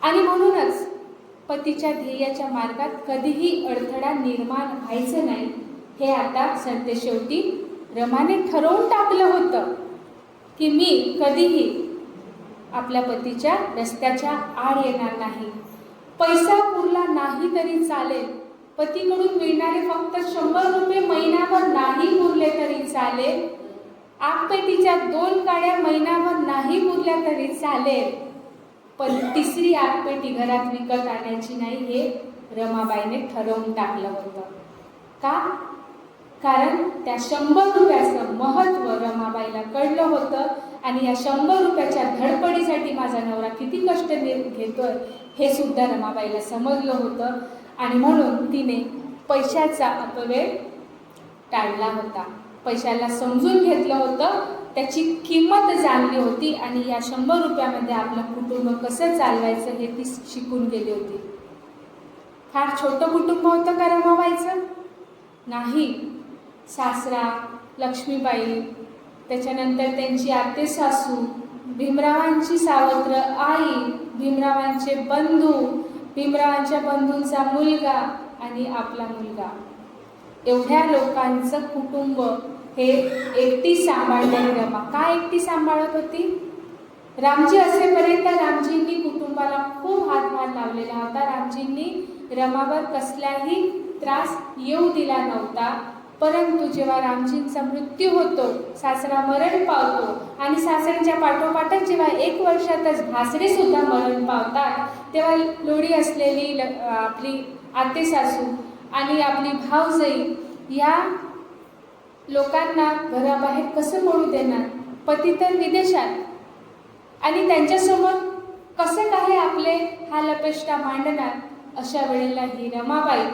आणि म्हणूनच पतीच्या ध्येयाच्या मार्गात कधीही अडथळा निर्माण व्हायचं नाही हे आता सरतेशेवटी रमाने ठरवून टाकलं होतं की मी कधीही आपल्या पतीच्या रस्त्याच्या आड येणार नाही. पैसा पुरला नाही तरी चालेल, पतीकडून मिळणारे फक्त 100 रुपये महिनाभर नाही पुरले तरी चालेल, आगपेटीच्या 2 काड्या महिनाभर नाही पुरल्या तरी चालेल, पण तिसरी आगपेटी घरात विकत आणायची नाही हे रमाबाईने ठरवून टाकलं होतं. का? कारण त्या 100 रुपयाचं महत्त्व रमाबाईला कळलं होतं आणि या 100 रुपयाच्या धडपडीसाठी माझा नवरा किती कष्ट घेतोय हे सुद्धा रमाबाईला समजलं होतं. आणि म्हणून तिने पैशाचा अपव्यय टाळला होता, पैशाला समजून घेतलं होतं, त्याची किंमत जाणली होती आणि या 100 रुपयामध्ये आपलं कुटुंब कसं चालवायचं हे ती शिकून गेली होती. फार छोटं कुटुंब होतं का रमाबाईचं? नाही. सासरा, लक्ष्मीबाई, त्याच्यानंतर त्यांची आते सासू, भीमरावांची सावत्र आई, भीमरावांचे बंधू, भीमरावांच्या बंधूंचा मुलगा आणि आपला मुलगा, एवढ्या लोकांचं कुटुंब हे एकटी सांभाळणारी रमा. काय एकटी सांभाळत होती? रामजी असेपर्यंत रामजींनी कुटुंबाला खूप हातभार लावलेला होता. रामजींनी रमावर कसलाही त्रास येऊ दिला नव्हता. परंतु जेव्हा रामजींचा मृत्यू होतो, सासरा मरण पावतो आणि सासऱ्यांच्या पाठोपाठच जेव्हा 1 वर्षातच भासरे सुद्धा मरण पावतात, तेव्हा लोडी असलेली आपली आते सासू आणि आपली भाऊजाई या लोकांना घराबाहेर कसं पडू देणार? पती तर विदेशात आणि त्यांच्यासमोर कसं काय आपले हाल अपेष्टा मांडणार? अशा वेळेला ही रमाबाई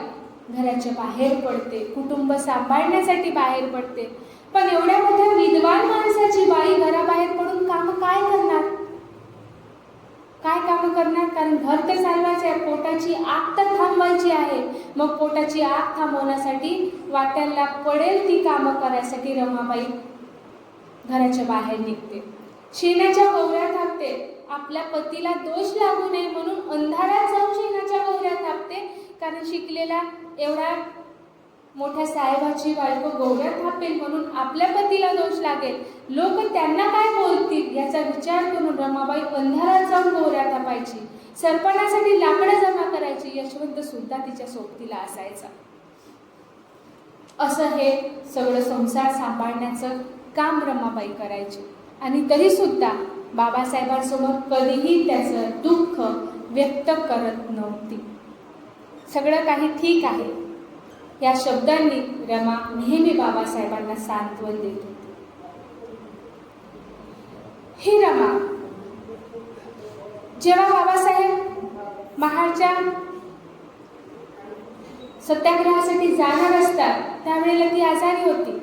घराच्या बाहेर पडते, कुटुंब सांभाळण्यासाठी बाहेर पडते. पण एवढ्या मोठ्या विद्वान माणसाची बाई घराबाहेर पडून काम काय करणार? काय काम करणार? कारण घर तर चालवायचं आहे, पोटाची आग तर थांबवायची आहे. मग पोटाची आग थांबवण्यासाठी वाट्याला पडेल ती कामं करायसाठी रमाबाई घराच्या बाहेर निघते, शेणाच्या गौऱ्या थापते. आपल्या पतीला दोष लागू नये म्हणून अंधारात जाऊन शेणाच्या गौऱ्या थापते. कारण शिकलेला एवढा मोठ्या साहेबाची बायको गौऱ्या थापेल म्हणून आपल्या पतीला दोष लागेल, लोक त्यांना काय बोलतील याचा विचार करून रमाबाई अंधारात जाऊन गौऱ्या थापायची, सरपणासाठी लाकडं जमा करायची. यशवंत सुद्धा तिच्या सोबतीला असायचा. असं हे सगळं संसार सांभाळण्याचं काम रमाबाई करायची. आणि तरी सुद्धा बाबासाहेबांसमोर कधीही त्याचं दुःख व्यक्त करत नव्हती. सगळं काही ठीक आहे या शब्दांनी रमा नेहमी बाबासाहेबांना सांत्वन देत होती. ही रमा जेव्हा बाबासाहेब महाडच्या सत्याग्रहासाठी जाणार असतात त्यावेळेला ती आजारी होती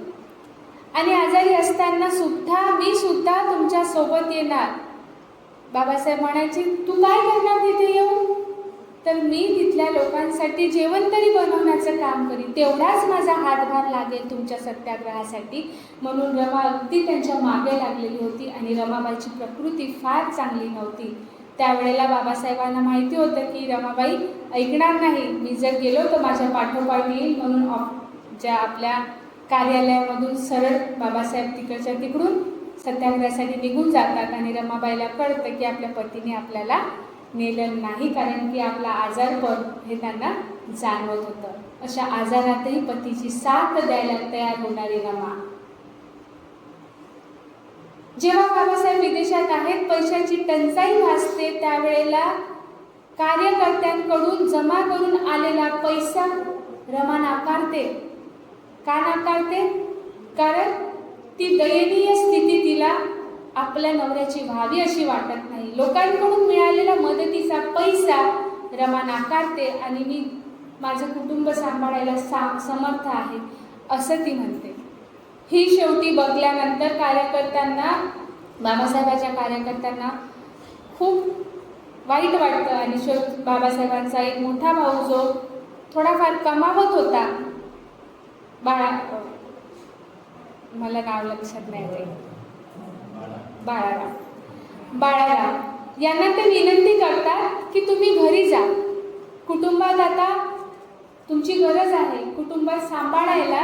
आणि आजारी असताना सुद्धा मी सुद्धा तुमच्या सोबत येणार. बाबासाहेब म्हणायचे, तू काय करणार तिथे येऊन? तर मी तिथल्या लोकांसाठी जेवण तरी बनवण्याचं काम करीन, तेवढाच माझा हातभार लागेल तुमच्या सत्याग्रहासाठी. म्हणून रमा अगदी त्यांच्या मागे लागलेली होती आणि रमाबाईची प्रकृती फार चांगली नव्हती. त्यावेळेला बाबासाहेबांना माहिती होतं की रमाबाई ऐकणार नाही, मी जर गेलो तर माझ्या पाठोपाठ येईल. म्हणून ज्या आपल्या कार्यालयामधून सरळ बाबासाहेब तिकडून सत्याग्रहासाठी निघून जातात आणि रमाबाईला कळतं की आपल्या पतीने आपल्याला नेलं नाही, कारण की आपला आजारपण हे त्यांना जाणवत होतं. अशा आजारातही पतीची साथ द्यायला तयार होणारी रमा. जेव्हा बाबासाहेब विदेशात आहेत, पैशाची टंचाई भासते, त्यावेळेला कार्यकर्त्यांकडून जमा करून आलेला पैसा रमा नाकारते. का नाकारते? कारण ती दयनीय स्थिती तिला आपल्या नवऱ्याची व्हावी अशी वाटत नाही. लोकांकडून मिळालेला मदतीचा पैसा रमा नाकारते आणि मी माझं कुटुंब सांभाळायला समर्थ आहे असं ती म्हणते. ही शेवटी बघल्यानंतर कार्यकर्त्यांना, बाबासाहेबांच्या कार्यकर्त्यांना खूप वाईट वाटतं आणि शेवटी बाबासाहेबांचा एक मोठा भाऊ जो थोडाफार कमावत होता, मला नाव लक्षात नाही ते, बाळाराम यांना ते विनंती करतात की तुम्ही घरी जा, कुटुंबात आता तुमची गरज आहे, कुटुंबात सांभाळायला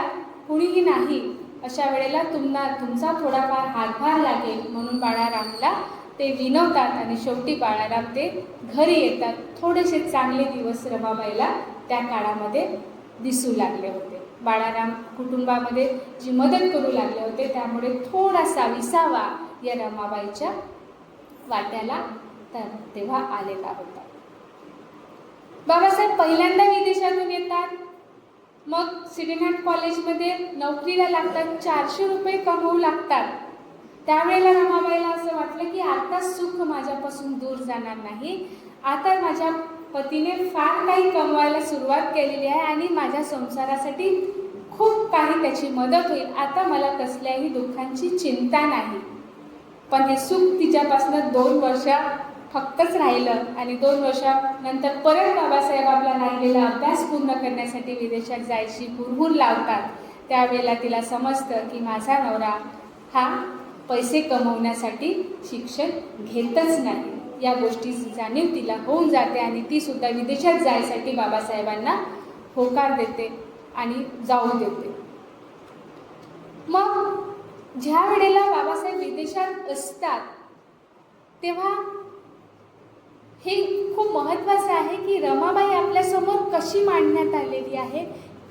कुणीही नाही, अशा वेळेला तुमचा थोडाफार हातभार लागेल म्हणून बाळारामला ते विनवतात आणि शेवटी बाळाराम ते घरी येतात. थोडेसे चांगले दिवस रमाबाईला त्या काळामध्ये दिसू लागले होते. बाळाराम कुटुंबामध्ये जी मदत करू लागले होते त्यामुळे थोडासा विसावा या रमाबाईच्या वाट्याला तेव्हा आलेला होता. बाबासाहेब पहिल्यांदा विदेशातून येतात, मग सिडनहॅम कॉलेजमध्ये नोकरीला लागतात, 400 रुपये कमवू लागतात. त्यावेळेला रमाबाईला असं वाटलं की आता सुख माझ्यापासून दूर जाणार नाही, आता माझ्या पतीने फार काही कमवायला सुरुवात केलेली आहे आणि माझ्या संसारासाठी खूप काही त्याची मदत होईल, आता मला कसल्याही दुःखांची चिंता नाही. पण हे सुख तिच्यापासून 2 वर्ष फक्तच राहिलं आणि 2 वर्षानंतर परत बाबासाहेब आपला राहिलेला अभ्यास पूर्ण करण्यासाठी विदेशात जायची हुरहुर लावतात. त्यावेळेला तिला समजतं की माझा नवरा हा पैसे कमवण्यासाठी शिक्षण घेतच नाही. या गोष्टीची जाणीव तिला होऊन जाते आणि ती सुद्धा विदेशात जायसाठी बाबासाहेबांना होकार देते आणि जाऊ देते. मग ज्या वेळेला बाबासाहेब विदेशात असतात तेव्हा हे खूप महत्त्वाचं आहे की रमाबाई आपल्यासमोर कशी मांडण्यात आलेली आहे,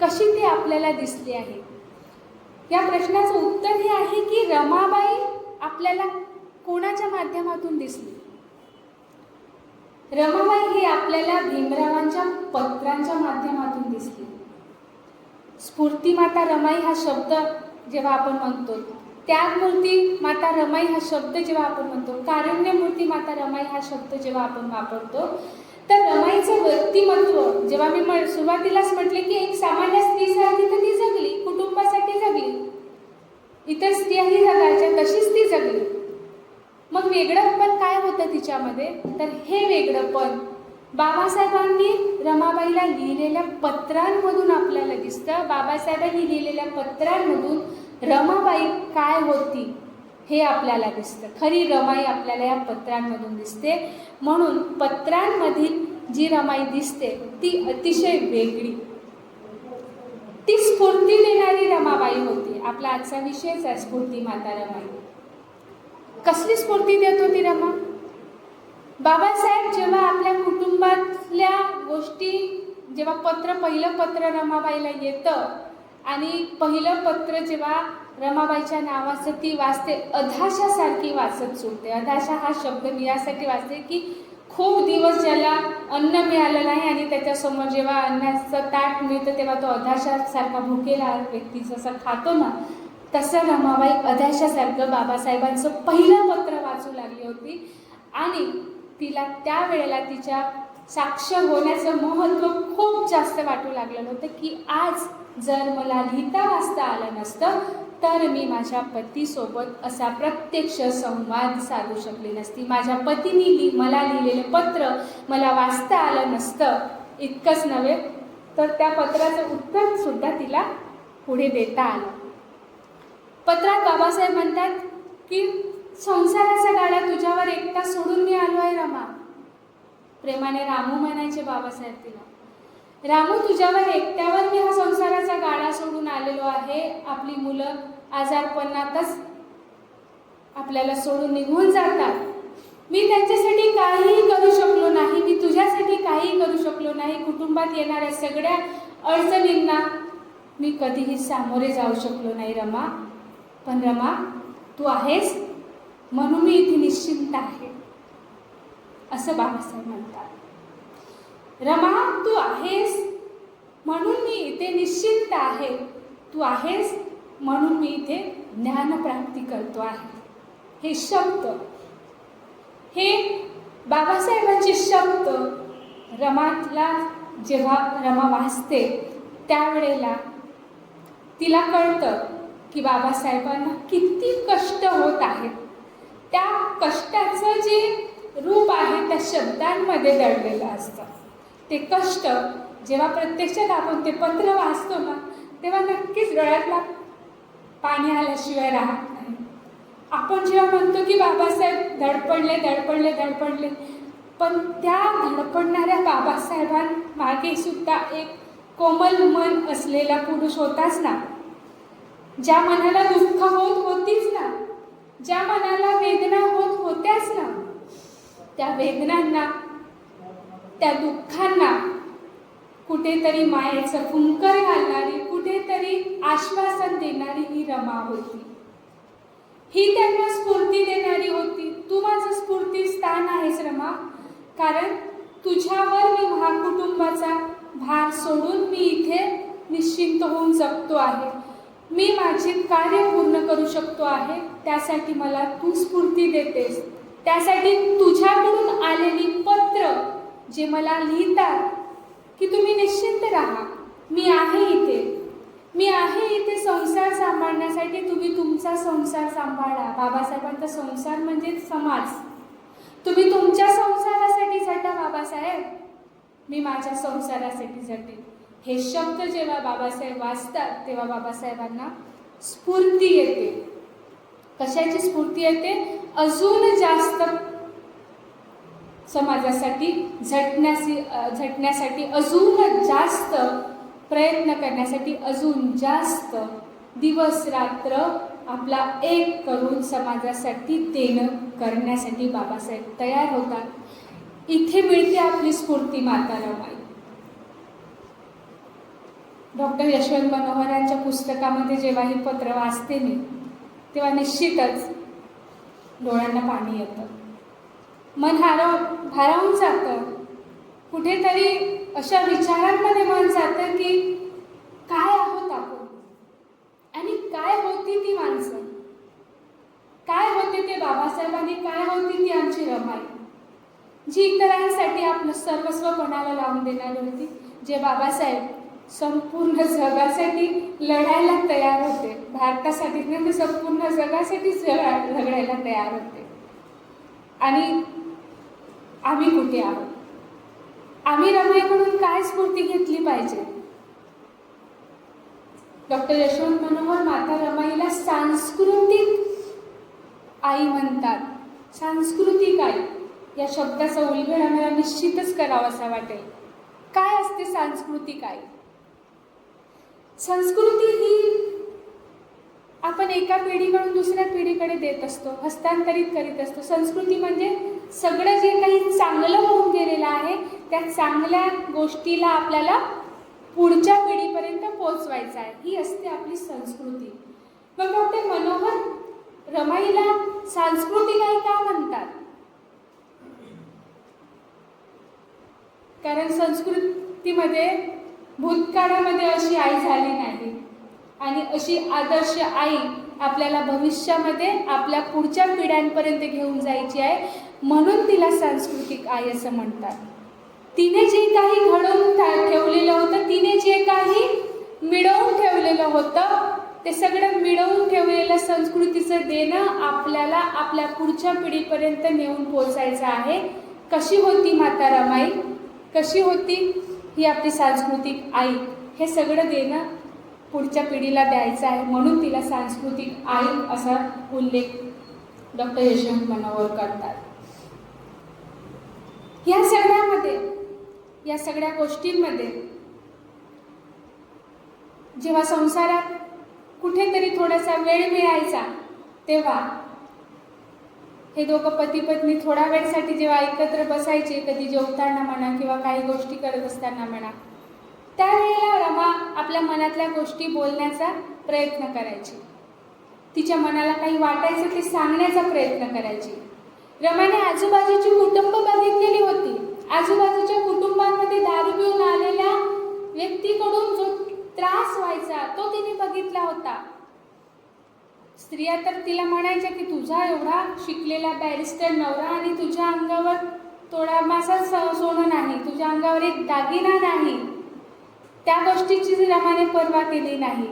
कशी ती आपल्याला दिसली आहे. या प्रश्नाचं उत्तर हे आहे की रमाबाई आपल्याला कोणाच्या माध्यमातून दिसली. रमाबाई ही आपल्याला भीमरावांच्या पत्रांच्या माध्यमातून दिसली. स्फूर्तिमाता रमाई हा शब्द जेव्हा आपण म्हणतो, त्यागमूर्ती माता रमाई हा शब्द जेव्हा आपण म्हणतो, कारुण्यमूर्ती माता रमाई हा शब्द जेव्हा आपण वापरतो, तर रमाईचं व्यक्तिमत्व जेव्हा मी सुरुवातीलाच म्हटले की एक सामान्य स्त्रीसारखी तर ती जगली, कुटुंबासाठी जगली, इतर स्त्रियाही जगायच्या तशीच ती जगली. मग वेगळंपण काय होतं तिच्यामध्ये, तर हे वेगळंपण बाबासाहेबांनी रमाबाईला लिहिलेल्या पत्रांमधून आपल्याला दिसतं. बाबासाहेबांनी लिहिलेल्या पत्रांमधून रमाबाई काय होती हे आपल्याला दिसतं. खरी रमाई आपल्याला या पत्रांमधून दिसते. म्हणून पत्रांमधील जी रमाई दिसते ती अतिशय वेगळी, ती स्फूर्ती देणारी रमाबाई होती. आपला आजचा विषयच आहे स्फूर्ती माता रमाई. कसली स्फूर्ती देत होती रमा? बाबासाहेब जेव्हा आपल्या कुटुंबातल्या गोष्टी, जेव्हा पहिलं पत्र रमाबाईला येतं आणि पहिलं पत्र जेव्हा रमाबाईच्या नावाचं ती वाचते, अधाशासारखी वाचत सुटते. अधाशा हा शब्द मी यासाठी वाचते की खूप दिवस ज्याला अन्न मिळालं नाही आणि त्याच्यासमोर जेव्हा अन्नाचं ताट मिळतं तेव्हा तो अधाशासारखा भुकेला व्यक्ती जसं खातो ना, तसं रमाबाई अधाशासारखं बाबासाहेबांचं पहिलं पत्र वाचू लागली होती. आणि तिला त्यावेळेला तिच्या साक्षर होण्याचं महत्त्व खूप जास्त वाटू लागलेलं होतं की आज जर मला लिहिता वाचता आलं नसतं तर मी माझ्या पतीसोबत असा प्रत्यक्ष संवाद साधू शकले नसती. माझ्या पतीने मला लिहिलेलं पत्र मला वाचता आलं नसतं. इतकंच नव्हे तर त्या पत्राचं उत्तर सुद्धा तिला पुढे देता आलं. पत्रात बाबासाहेब म्हणतात की संसाराचा गाडा तुझ्यावर एकटा सोडून मी आलो आहे रमा. प्रेमाने रामू म्हणायचे बाबासाहेब तिला. रामू, तुझ्यावर एकट्यावर मी हा संसाराचा गाडा सोडून आलेलो आहे. आपली मुलं आजारपणातच आपल्याला सोडून निघून जातात. मी त्यांच्यासाठी काहीही करू शकलो नाही, मी तुझ्यासाठी काहीही करू शकलो नाही. कुटुंबात येणाऱ्या सगळ्या अडचणींना मी कधीही सामोरे जाऊ शकलो नाही रमा. पण रमा, तू आहेस म्हणून मी इथे निश्चिंत आहे, असं बाबासाहेब म्हणतात. रमा, तू आहेस म्हणून मी इथे निश्चिंत आहे, तू आहेस म्हणून मी इथे ज्ञानप्राप्ती करतो आहे. हे शब्द, हे बाबासाहेबांचे शब्द रमाला जेव्हा रमा वाचते त्यावेळेला तिला कळतं की बाबासाहेबांना किती कष्ट होत आहेत. त्या कष्टाचं जे रूप आहे त्या शब्दांमध्ये दडलेलं असतं. ते कष्ट जेव्हा प्रत्यक्षात आपण ते पत्र वाचतो ना तेव्हा नक्कीच डोळ्यातला पाणी आल्याशिवाय राहत नाही. आपण जेव्हा म्हणतो की बाबासाहेब धडपडले धडपडले धडपडले, पण त्या धडपडणाऱ्या बाबासाहेबांमागे सुद्धा एक कोमल मन असलेला पुरुष होताच ना. ज्या मनाला दुःख होत होतीच ना, ज्या मनाला वेदना होत होत्याच ना, त्या वेदनांना, त्या दुःखांना कुठेतरी मायेचं फुंकर घालणारी, कुठेतरी आश्वासन देणारी ही रमा होती. ही त्यांना स्फूर्ती देणारी होती. तू माझं स्फूर्तीस्थान आहेस रमा, कारण तुझ्यावर मी महाकुटुंबाचा भार सोडून मी इथे निश्चिंत होऊन जगतो आहे. मी माझे कार्य पूर्ण करू शकतो आहे. त्यासाठी मला तू स्फूर्ती देतेस. त्यासाठी तुझ्याकडून आलेली पत्र जे मला लिहितात की तुम्ही निश्चिंत राहा, मी आहे इथे, मी आहे इथे संसार सांभाळण्यासाठी, तुम्ही तुमचा संसार सांभाळा. बाबासाहेबांचा संसार म्हणजे समाज. तुम्ही तुमच्या संसारासाठी झटा बाबासाहेब, मी माझ्या संसारासाठी झटे. हे शब्द जेव्हा बाबासाहेब वाचतात तेव्हा बाबासाहेबांना स्फूर्ती येते. कशाची स्फूर्ती येते? अजून जास्त समाजासाठी झटण्यासाठी, अजून जास्त प्रयत्न करण्यासाठी, अजून जास्त दिवस रात्र आपला एक करून समाजासाठी देणं करण्यासाठी बाबासाहेब तयार होतात. इथे मिळते आपली स्फूर्ती माता रमाई. डॉक्टर यशवंत मनोहरांच्या पुस्तकामध्ये जेव्हा ही पत्र वाचते मी, तेव्हा निश्चितच डोळ्यांना पाणी येतं, मन भारावून जातं. कुठेतरी अशा विचारांमध्ये मन जातं की काय आहोत आपण, आणि काय होती ती माणसं, काय होते ते बाबासाहेब, आणि काय होती ती आमची रमाई, जी इतरांसाठी आपलं सर्वस्व कोणाला लावून देणारी होती. जे बाबासाहेब संपूर्ण जगासाठी लढायला तयार होते. भारतासाठी नाही, संपूर्ण जगासाठी लढायला तयार होते. आणि आम्ही कुठे आहोत? आम्ही रमाईकडून काय स्फूर्ती घेतली पाहिजे? डॉक्टर यशवंत मनोहर माता रमाईला सांस्कृतिक आई म्हणतात. सांस्कृतिक आई या शब्दाचा उल्लेख आम्हाला निश्चितच करावासा वाटेल. काय असते सांस्कृतिक आई? संस्कृती ही आपण एका पिढीकडून दुसऱ्या पिढीकडे देत असतो, हस्तांतरित करीत असतो. संस्कृती म्हणजे सगळं जे काही चांगलं होऊन गेलेलं आहे त्या चांगल्या गोष्टीला आपल्याला पुढच्या पिढीपर्यंत पोहोचवायचं आहे, ही असते आपली संस्कृती. मग डॉक्टर मनोहर रमाईला सांस्कृतिक आई का म्हणतात? कारण संस्कृतीमध्ये भूतकाळामध्ये अशी आई झाली नाही, आणि अशी आदर्श आई आपल्याला भविष्यामध्ये आपल्या पुढच्या पिढ्यांपर्यंत घेऊन जायची आहे, म्हणून तिला सांस्कृतिक आई असं म्हणतात. तिने जे काही घडवून ठेवलेलं होतं, तिने जे काही मिळवून ठेवलेलं होतं, ते सगळं मिळवून ठेवलेलं संस्कृतीचं देणं आपल्याला आपल्या पुढच्या पिढीपर्यंत नेऊन पोचायचं आहे. कशी होती माता रमाई, कशी होती ही आपली सांस्कृतिक आई, हे सगळं देणं पुढच्या पिढीला द्यायचं आहे, म्हणून तिला सांस्कृतिक आई असा उल्लेख डॉक्टर यशवंत मनोहर करतात. या सगळ्यामध्ये, या सगळ्या गोष्टींमध्ये जेव्हा संसारात कुठेतरी थोडासा वेळ मिळायचा, तेव्हा हे दोघं पती पत्नी थोडा वेळसाठी जेव्हा एकत्र बसायचे, कधी जेवताना म्हणा किंवा काही गोष्टी करत असताना म्हणा, त्यावेळेला रमा आपल्या मनातल्या गोष्टी बोलण्याचा प्रयत्न करायची. तिच्या मनाला काही वाटायचं ते सांगण्याचा प्रयत्न करायची. रमाने आजूबाजूची कुटुंब बघितलेली होती. आजूबाजूच्या कुटुंबांमध्ये दारू पिऊन आलेल्या व्यक्तीकडून जो त्रास व्हायचा तो तिने बघितला होता. स्त्रिया तर तिला म्हणायच्या की तुझा एवढा शिकलेला बॅरिस्टर नवरा आणि तुझ्या अंगावर थोडा मासा सोनं नाही, तुझ्या अंगावर एक दागिना नाही. त्या गोष्टीची रमाने पर्वा केली नाही.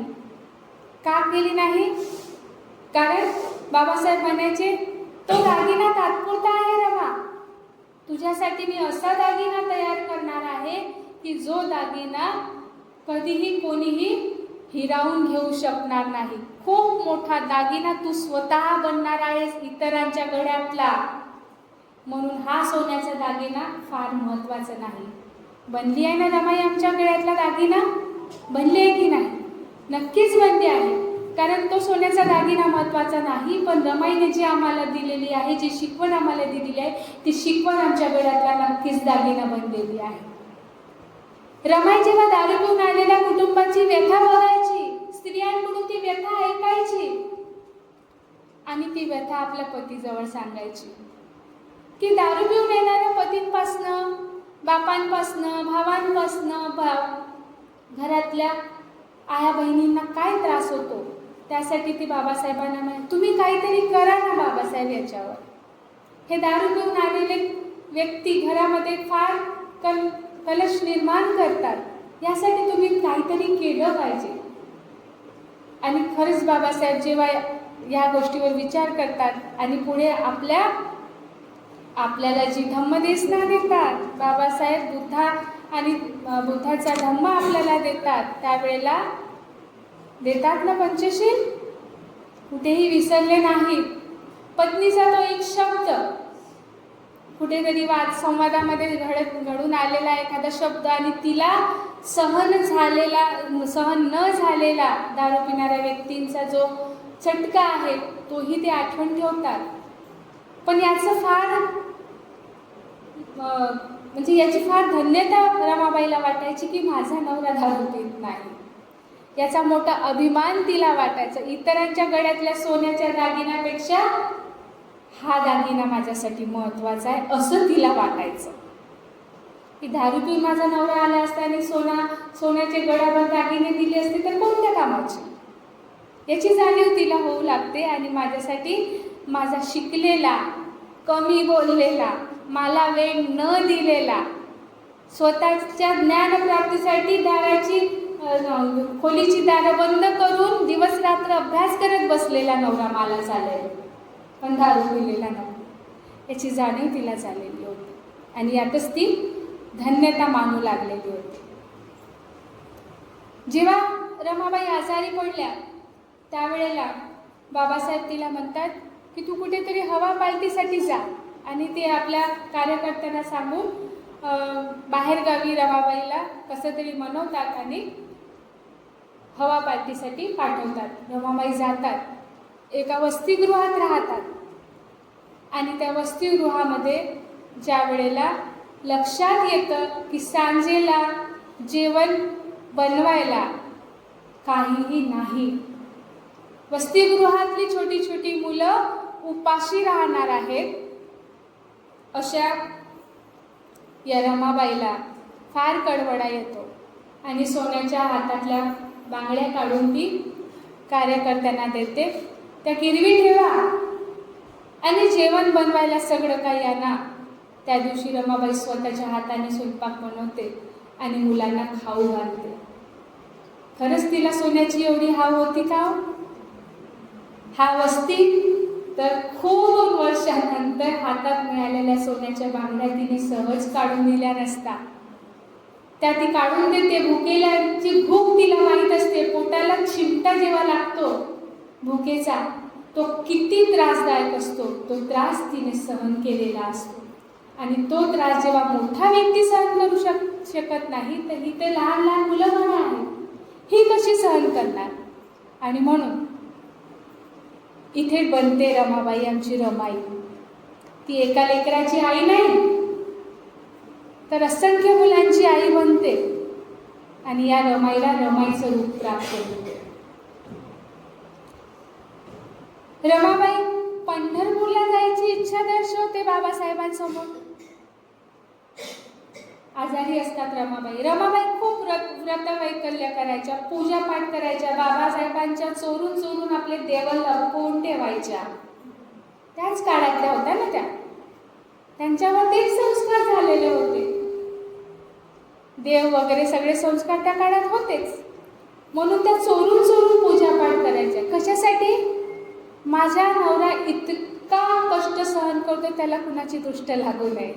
का केली नाही? कारण बाबासाहेब म्हणायचे तो दागिना तात्पुरता आहे रमा, तुझ्यासाठी मी असा दागिना तयार करणार आहे की जो दागिना कधीही कोणीही हिरावून घेऊ शकणार नाही. खूप मोठा दागिना तू स्वतः बनणार आहेस इतरांच्या गळ्यातला. म्हणून हा सोन्याचा दागिना फार महत्त्वाचा नाही. बनली आहे ना रमाई आमच्या गळ्यातला दागिना? बनली आहे की नाही? नक्कीच बनली आहे. कारण तो सोन्याचा दागिना महत्त्वाचा नाही, पण रमाईने जी आम्हाला दिलेली आहे, जी शिकवण आम्हाला दिलेली आहे, ती शिकवण आमच्या गळ्यातला नक्कीच दागिना बनलेली आहे. रमाई जेव्हा दारू पिऊन आलेल्या कुटुंबाची व्यथा बघायची, स्त्रियांकडून ती व्यथा ऐकायची आणि ती व्यथा आपल्या पतीजवळ सांगायची की दारू पिऊन येणाऱ्या पतींपासनं, बापांपासनं, भावांपासनं, घरातल्या आया बहिणींना काय त्रास होतो. त्यासाठी ती बाबासाहेबांना म्हणे, तुम्ही काहीतरी करा ना बाबासाहेब याच्यावर. हे दारू पिऊन आलेले व्यक्ती घरामध्ये फार कलश निर्माण करतात, यासाठी तुम्ही काहीतरी केलं पाहिजे. आणि खरंच बाबासाहेब जेव्हा या गोष्टीवर विचार करतात आणि पुढे आपल्याला जी धम्मदेशना देतात, बाबासाहेब बुद्धाचा धम्म आपल्याला देतात, त्यावेळेला देतात ना पंचशील, कुठेही विसरले नाहीत. पत्नीचा तो एक शब्द, कुठेतरी संवादामध्ये घडून आलेला एखादा शब्द आणि तिला सहन न झालेला दारू पिणाऱ्या व्यक्तींचा जो चटका आहे, तोही ते आठवण ठेवतात. पण याचं याची फार धन्यता रमाबाईला वाटायची की माझा नवरा दारू पित नाही. याचा मोठा अभिमान तिला वाटायचा. इतरांच्या गळ्यातल्या सोन्याच्या दागिन्यापेक्षा हा दागिना माझ्यासाठी महत्त्वाचा आहे, असं तिला वाटायचं. की दारू पिऊन माझा नवरा आला असता आणि सोन्याचे गळ्यावर दागिने दिले असते तर कोणत्या कामाची, याची जाणीव तिला होऊ लागते. आणि माझ्यासाठी माझा शिकलेला, कमी बोललेला, मला वेळ न दिलेला, स्वतःच्या ज्ञानप्राप्तीसाठी खोलीची दारं बंद करून दिवस रात्र अभ्यास करत बसलेला नवरा मला चालेल, पण दारू पिलेला नव्हता, याची जाणीव तिला झालेली होती. आणि यातच ती धन्यता मानू लागलेली होती. जेव्हा रमाबाई आजारी पडल्या त्यावेळेला बाबासाहेब तिला म्हणतात की तू कुठेतरी हवा पालटीसाठी जा. आणि ते आपल्या कार्यकर्त्यांना सांगून बाहेरगावी रमाबाईला कसं तरी मनवतात आणि हवा पालटीसाठी पाठवतात. रमाबाई जातात, एका वसतिगृहात राहतात. आणि त्या वसतिगृहामध्ये ज्या वेळेला लक्षात येतं की सांजेला जेवण बनवायला काहीही नाही, वसतिगृहातली छोटी छोटी मुलं उपाशी राहणार आहेत, अशा या रमाबाईला फार कडवडा येतो. आणि सोन्याच्या हातातल्या बांगड्या काढून ती कार्यकर्त्यांना देते, त्या गिरवी ठेवा आणि जेवण बनवायला सगळं काही आणा. त्या दिवशी रमाबाई स्वतःच्या हाताने स्वयंपाक बनवते आणि मुलांना खाऊ घालते. खरंच तिला सोन्याची एवढी हाव होती का? हाव असती तर खूप वर्षानंतर हातात मिळालेल्या सोन्याच्या बांगड्या तिने सहज काढून दिल्या नसता. त्या ती काढून देते. भुकेल्याची भूक तिला माहीत असते. पोटाला चिमटा जेव्हा लागतो भुकेचा, तो किती त्रासदायक असतो, तो त्रास तिने सहन केलेला असतो. आणि तो त्रास जेव्हा मोठा व्यक्ती सहन करू शकत नाही, तर ही ते लहान लहान मुलं म्हणा आहेत, ही कशी सहन करणार? आणि म्हणून इथे बनते रमाबाई, आमची रमाई. ती एका लेकराची आई नाही तर असंख्य मुलांची आई बनते. आणि या रमाईला रमाईचं रूप प्राप्त होते. रमाबाई पंढरपूरला जायची इच्छा दर्शवते बाबासाहेबांसमोर. आजारी असतात रमाबाई खूप व्रत वैकल्य करायच्या, पूजा पाठ करायच्या, बाबासाहेबांच्या चोरून चोरून आपले देवल लपवून ठेवायच्या. त्याच काळातल्या होत्या ना त्या, त्यांच्यावर तेच संस्कार झालेले होते. देव वगैरे सगळे संस्कार त्या काळात होतेच. म्हणून त्या चोरून चोरून पूजा पाठ करायच्या. कशासाठी? माझा नवरा इतका कष्ट सहन करतो, त्याला कुणाची दृष्ट लागू नये.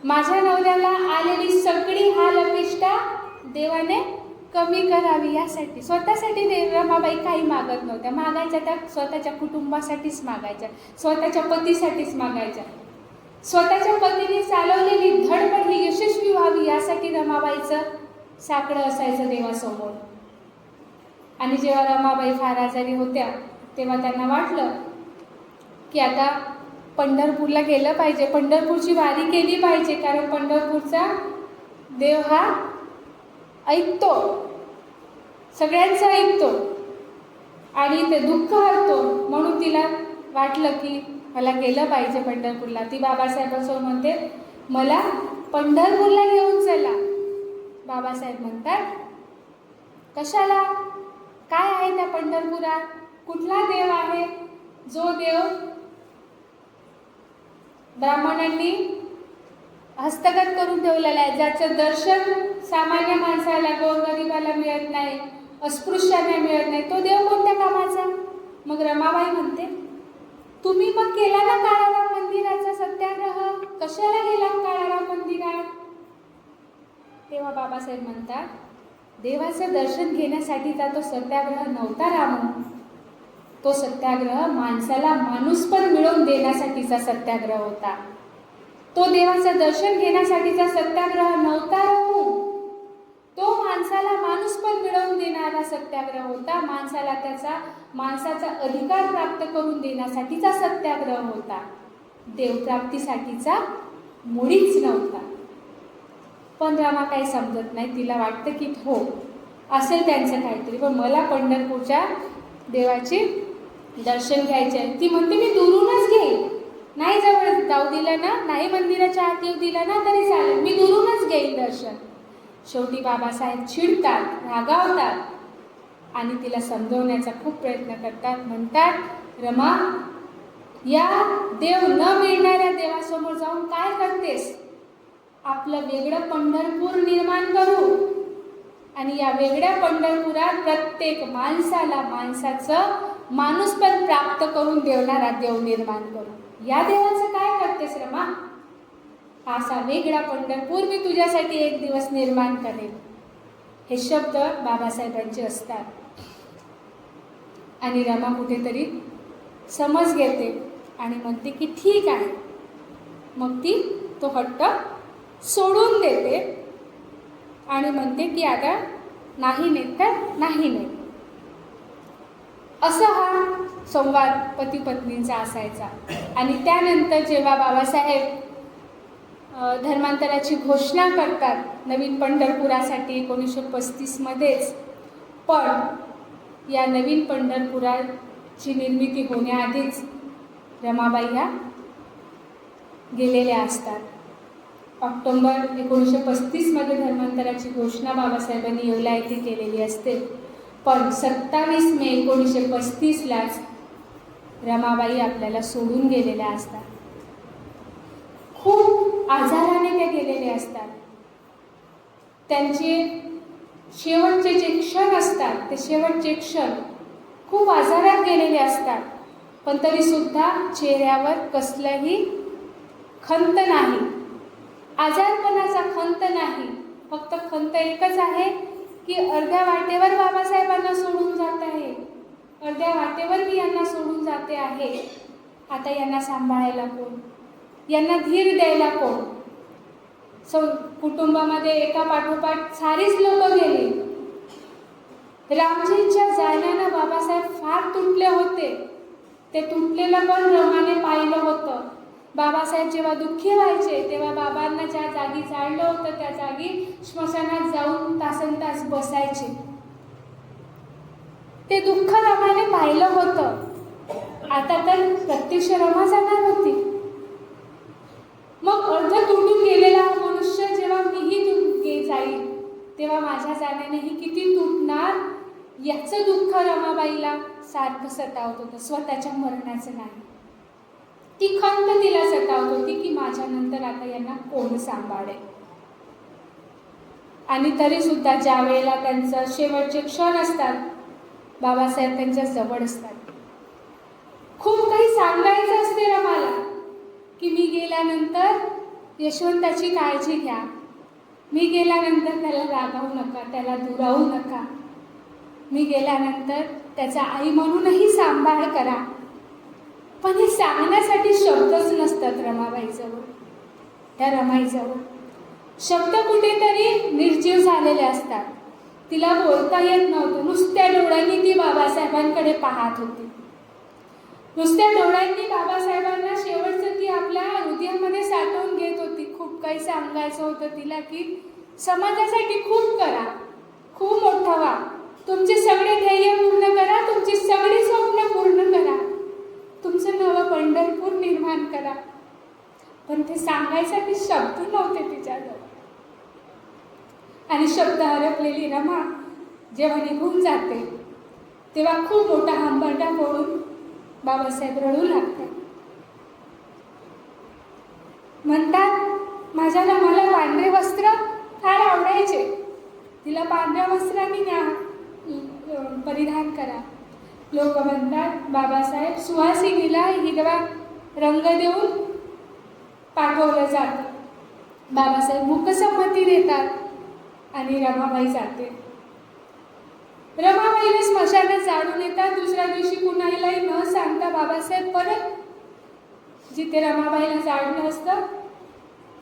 माझ्या नवऱ्याला आलेली सगळी हाल अपेष्टा देवाने कमी करावी यासाठी, स्वतःसाठी रमाबाई काही मागत नव्हत्या. मागायच्या त्या स्वतःच्या कुटुंबासाठीच मागायच्या, स्वतःच्या पतीसाठीच मागायच्या. स्वतःच्या पतीने चालवलेली धडपड ही यशस्वी व्हावी यासाठी रमाबाईचं साकडं असायचं देवासमोर. आणि जेव्हा रमाबाई फार आजारी होत्या तेव्हा त्यांना वाटलं की आता पंढरपूरला गेलं पाहिजे, पंढरपूरची वारी केली पाहिजे, कारण पंढरपूरचा देव हा ऐकतो, सगळ्यांचं ऐकतो आणि ते दुःख हरतो. म्हणून तिला वाटलं की मला गेलं पाहिजे पंढरपूरला. ती बाबासाहेबांसमोर म्हणते, मला पंढरपूरला घेऊन चला. बाबासाहेब म्हणतात, कशाला, काय आहे त्या पंढरपुरात, कुठला देव आहे, जो देव ब्राह्मणांनी हस्तगत करून ठेवलेला आहे, ज्याचं दर्शन सामान्य माणसाला, गोरगरिबाला मिळत नाही, अस्पृश्यांना मिळत नाही, तो देव कोणत्या कामाचा. मग रमाबाई म्हणते, तुम्ही मग केला ना काळाराम मंदिराचा सत्याग्रह, कशाला गेला काळाराम मंदिरात. तेव्हा बाबासाहेब म्हणतात, देवाचं दर्शन घेण्यासाठीचा तो सत्याग्रह नव्हता रामू, तो सत्याग्रह माणसाला माणूसपण मिळवून देण्यासाठीचा सत्याग्रह होता. तो देवाचं दर्शन घेण्यासाठीचा सत्याग्रह नव्हता रामू, तो माणसाला माणूसपण मिळवून देणारा सत्याग्रह होता. माणसाचा अधिकार प्राप्त करून देण्यासाठीचा सत्याग्रह होता, देवप्राप्तीसाठीचा मुळीच नव्हता. पण रमा काही समजत नाही. तिला वाटतं की हो असेल त्यांचं काहीतरी, पण मला पंढरपूरच्या देवाचे दर्शन घ्यायचे आहे. ती म्हणते, मी दुरूनच घेईन, नाही जवळ जाऊ दिलं ना, नाही मंदिराच्या आत येऊ दिलं ना तरी चालेल, मी दुरूनच घेईन दर्शन. शेवटी बाबासाहेब चिडतात, रागावतात आणि तिला समजवण्याचा खूप प्रयत्न करतात. म्हणतात, रमा, या देव न मिळणाऱ्या देवासमोर जाऊन काय करतेस, आपलं वेगळं पंढरपूर निर्माण करू आणि या वेगळ्या पंढरपुरात प्रत्येक माणसाला माणसाचं माणूसपण प्राप्त करून देणारा देव निर्माण करू. या देवाचं काय करतेस रमा, असा वेगळा पंढरपूर मी तुझ्यासाठी एक दिवस निर्माण करेन. हे शब्द बाबासाहेबांचे असतात. आणि रमा कुठेतरी समज घेते आणि म्हणते की ठीक आहे. मग ती तो हट्ट सोडून देते आणि म्हणते की आता नाही नेत तर नाही नेत. असा हा संवाद पती पत्नींचा असायचा. आणि त्यानंतर जेव्हा बाबासाहेब धर्मांतराची घोषणा करतात नवीन पंढरपुरासाठी 1935मध्येच, पण या नवीन पंढरपुराची निर्मिती होण्याआधीच रमाबाई ह्या गेलेल्या असतात. ऑक्टोबर 1935मध्ये धर्मांतराची घोषणा बाबासाहेबांनी येवला येथे केलेली असते, पण 27 मे 1935लाच रमाबाई आपल्याला सोडून गेलेल्या असतात. खूप आजाराने त्या गेलेल्या असतात. त्यांचे शेवटचे जे क्षण असतात ते शेवटचे क्षण खूप आजारात गेलेले असतात, पण तरीसुद्धा चेहऱ्यावर कसलाही खंत नाही, आजारपणाचा खंत नाही. फक्त खंत एकच आहे की अर्ध्या वाटेवर बाबासाहेबांना सोडून जात आहे, अर्ध्या वाटेवर मी यांना सोडून जाते आहे. आता यांना सांभाळायला कोण, यांना धीर द्यायला कोण. कुटुंबामध्ये एका पाठोपाठ सारीच लोक गेली. रामजींच्या जाण्यानं बाबासाहेब फार तुटले होते. ते तुटलेलं पण रमाने पाहिलं होतं. बाबासाहेब जेव्हा दुःखी व्हायचे तेव्हा बाबांना ज्या जागी जाळलं होतं त्या जागी श्मशानात जाऊन तासनतास बसायचे. ते दुःख रमाने पाहिलं होतं. आता तर प्रत्यक्ष रमा जाणार होती. मग अर्ध तुटून गेलेला मनुष्य जेव्हा मीही जाईल तेव्हा माझ्या जाण्यानेही किती तुटणार याचं दुःख रमाबाईला सारखं सतावत होतं, स्वतःच्या मरणाचं नाही. ती खंत तिला सतावत होती की माझ्यानंतर आता यांना कोण सांभाळेल. आणि तरी सुद्धा ज्या वेळेला त्यांचं शेवटचे क्षण असतात बाबासाहेब त्यांच्या जवळ असतात. खूप काही सांगायचं असते रमाला की मी गेल्यानंतर यशवंताची काळजी घ्या, मी गेल्यानंतर त्याला रागावू नका, त्याला दुरावू नका. मी गेल्यानंतर त्याचा आई म्हणूनही सांभाळ करा. पण हे सांगण्यासाठी शब्दच नसतात रमाबाईजवळ. त्या रमाईजवळ शब्द कुठेतरी निर्जीव झालेले असतात. तिला बोलता येत नव्हतं. नुसत्या डोळ्यांनी ती बाबासाहेबांकडे पाहत होती. नुसत्या डोळ्यांनी बाबासाहेबांना शेवटचं ती आपल्या हृदयामध्ये साठवून घेत होती. खूप काही सांगायचं होतं तिला की समाजासाठी खूप करा, खूप मोठं व्हा, तुमचे सगळे ध्येय पूर्ण करा, तुमची सगळी स्वप्न पूर्ण करा, तुमचं नवं पंढरपूर निर्माण करा. पण ते सांगायसाठी शब्द नव्हते तिच्याजवळ. आणि शब्द हरपलेली रमा जेव्हा निघून जाते तेव्हा खूप मोठा हंबरडा फोडून बाबासाहेब रडू लागतात. म्हणतात माझ्या रमाला पांढरे वस्त्र फार आवडायचे, तिला पांढऱ्या वस्त्रांनी परिधान करा. लोक म्हणतात बाबासाहेब सुहासिनीला हिरवा रंग देऊन पाठवलं जातं. बाबासाहेब मूकसंमती देतात आणि रमाबाई जाते. रमाबाईला स्मशानात जाळून येतात. दुसऱ्या दिवशी कुणालाही न सांगता बाबासाहेब परत जिथे रमाबाईला जाळलं असतं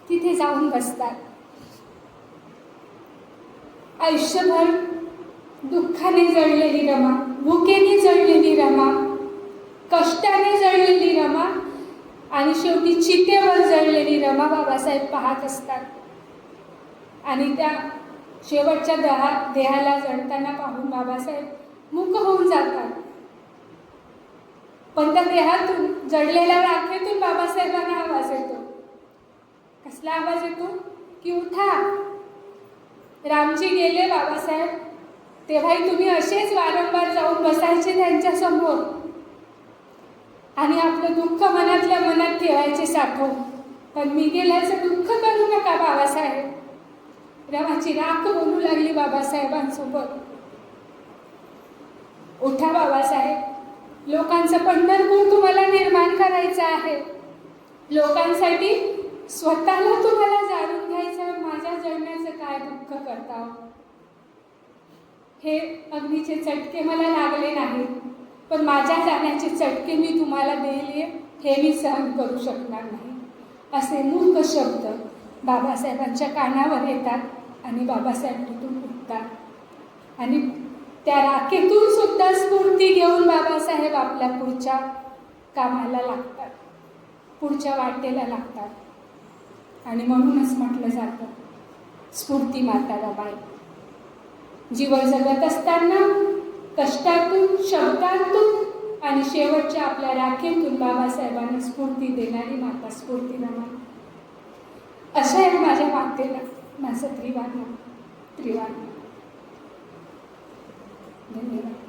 तिथे जाऊन बसतात. आयुष्यभर दुःखाने जळलेली रमा, भुकेने जळलेली रमा, कष्टाने जळलेली रमा आणि शेवटी चितेवर जळलेली रमा बाबासाहेब पाहत असतात. आणि त्या शेवटच्या देहाला जळताना पाहून बाबासाहेब मूक होऊन जातात. पण त्या देहातून, जळलेल्या राखेतून बाबासाहेबांना आवाज येतो. कसला आवाज येतो की उठा, रामजी गेले बाबासाहेब, तेव्हाही तुम्ही असेच वारंवार जाऊन बसायचे त्यांच्या समोर आणि आपलं दुःख मनातल्या मनात ठेवायचे साठवून. पण मी गेल्याचं दुःख करू नका बाबासाहेब. रमाची राख बोलू लागली बाबासाहेबांसोबत. उठा बाबासाहेब, लोकांचं पंढरपूर तुम्हाला निर्माण करायचं आहे. लोकांसाठी स्वतःला तुम्हाला जाणून घ्यायचं. माझ्या जळण्याचं काय दुःख करता? हे अग्नीचे चटके मला लागले नाहीत, पण माझ्या जाण्याचे चटके मी तुम्हाला दिले हे मी सहन करू शकणार नाही. असे मूर्ख शब्द बाबासाहेबांच्या कानावर येतात आणि बाबासाहेब तिथून उठतात. आणि त्या राखेतून सुद्धा स्फूर्ती घेऊन बाबासाहेब आपल्या पुढच्या कामाला लागतात, पुढच्या वाटेला लागतात. आणि म्हणूनच म्हटलं जातं स्फूर्ती माता रमाई. जीवन जगत असताना कष्टातून, शब्दातून आणि शेवटच्या आपल्या राखेतून बाबासाहेबांना स्फूर्ती देणारी माता स्फूर्ती रमाई. अशा आहे माझ्या मातेला माझं त्रिवार. धन्यवाद.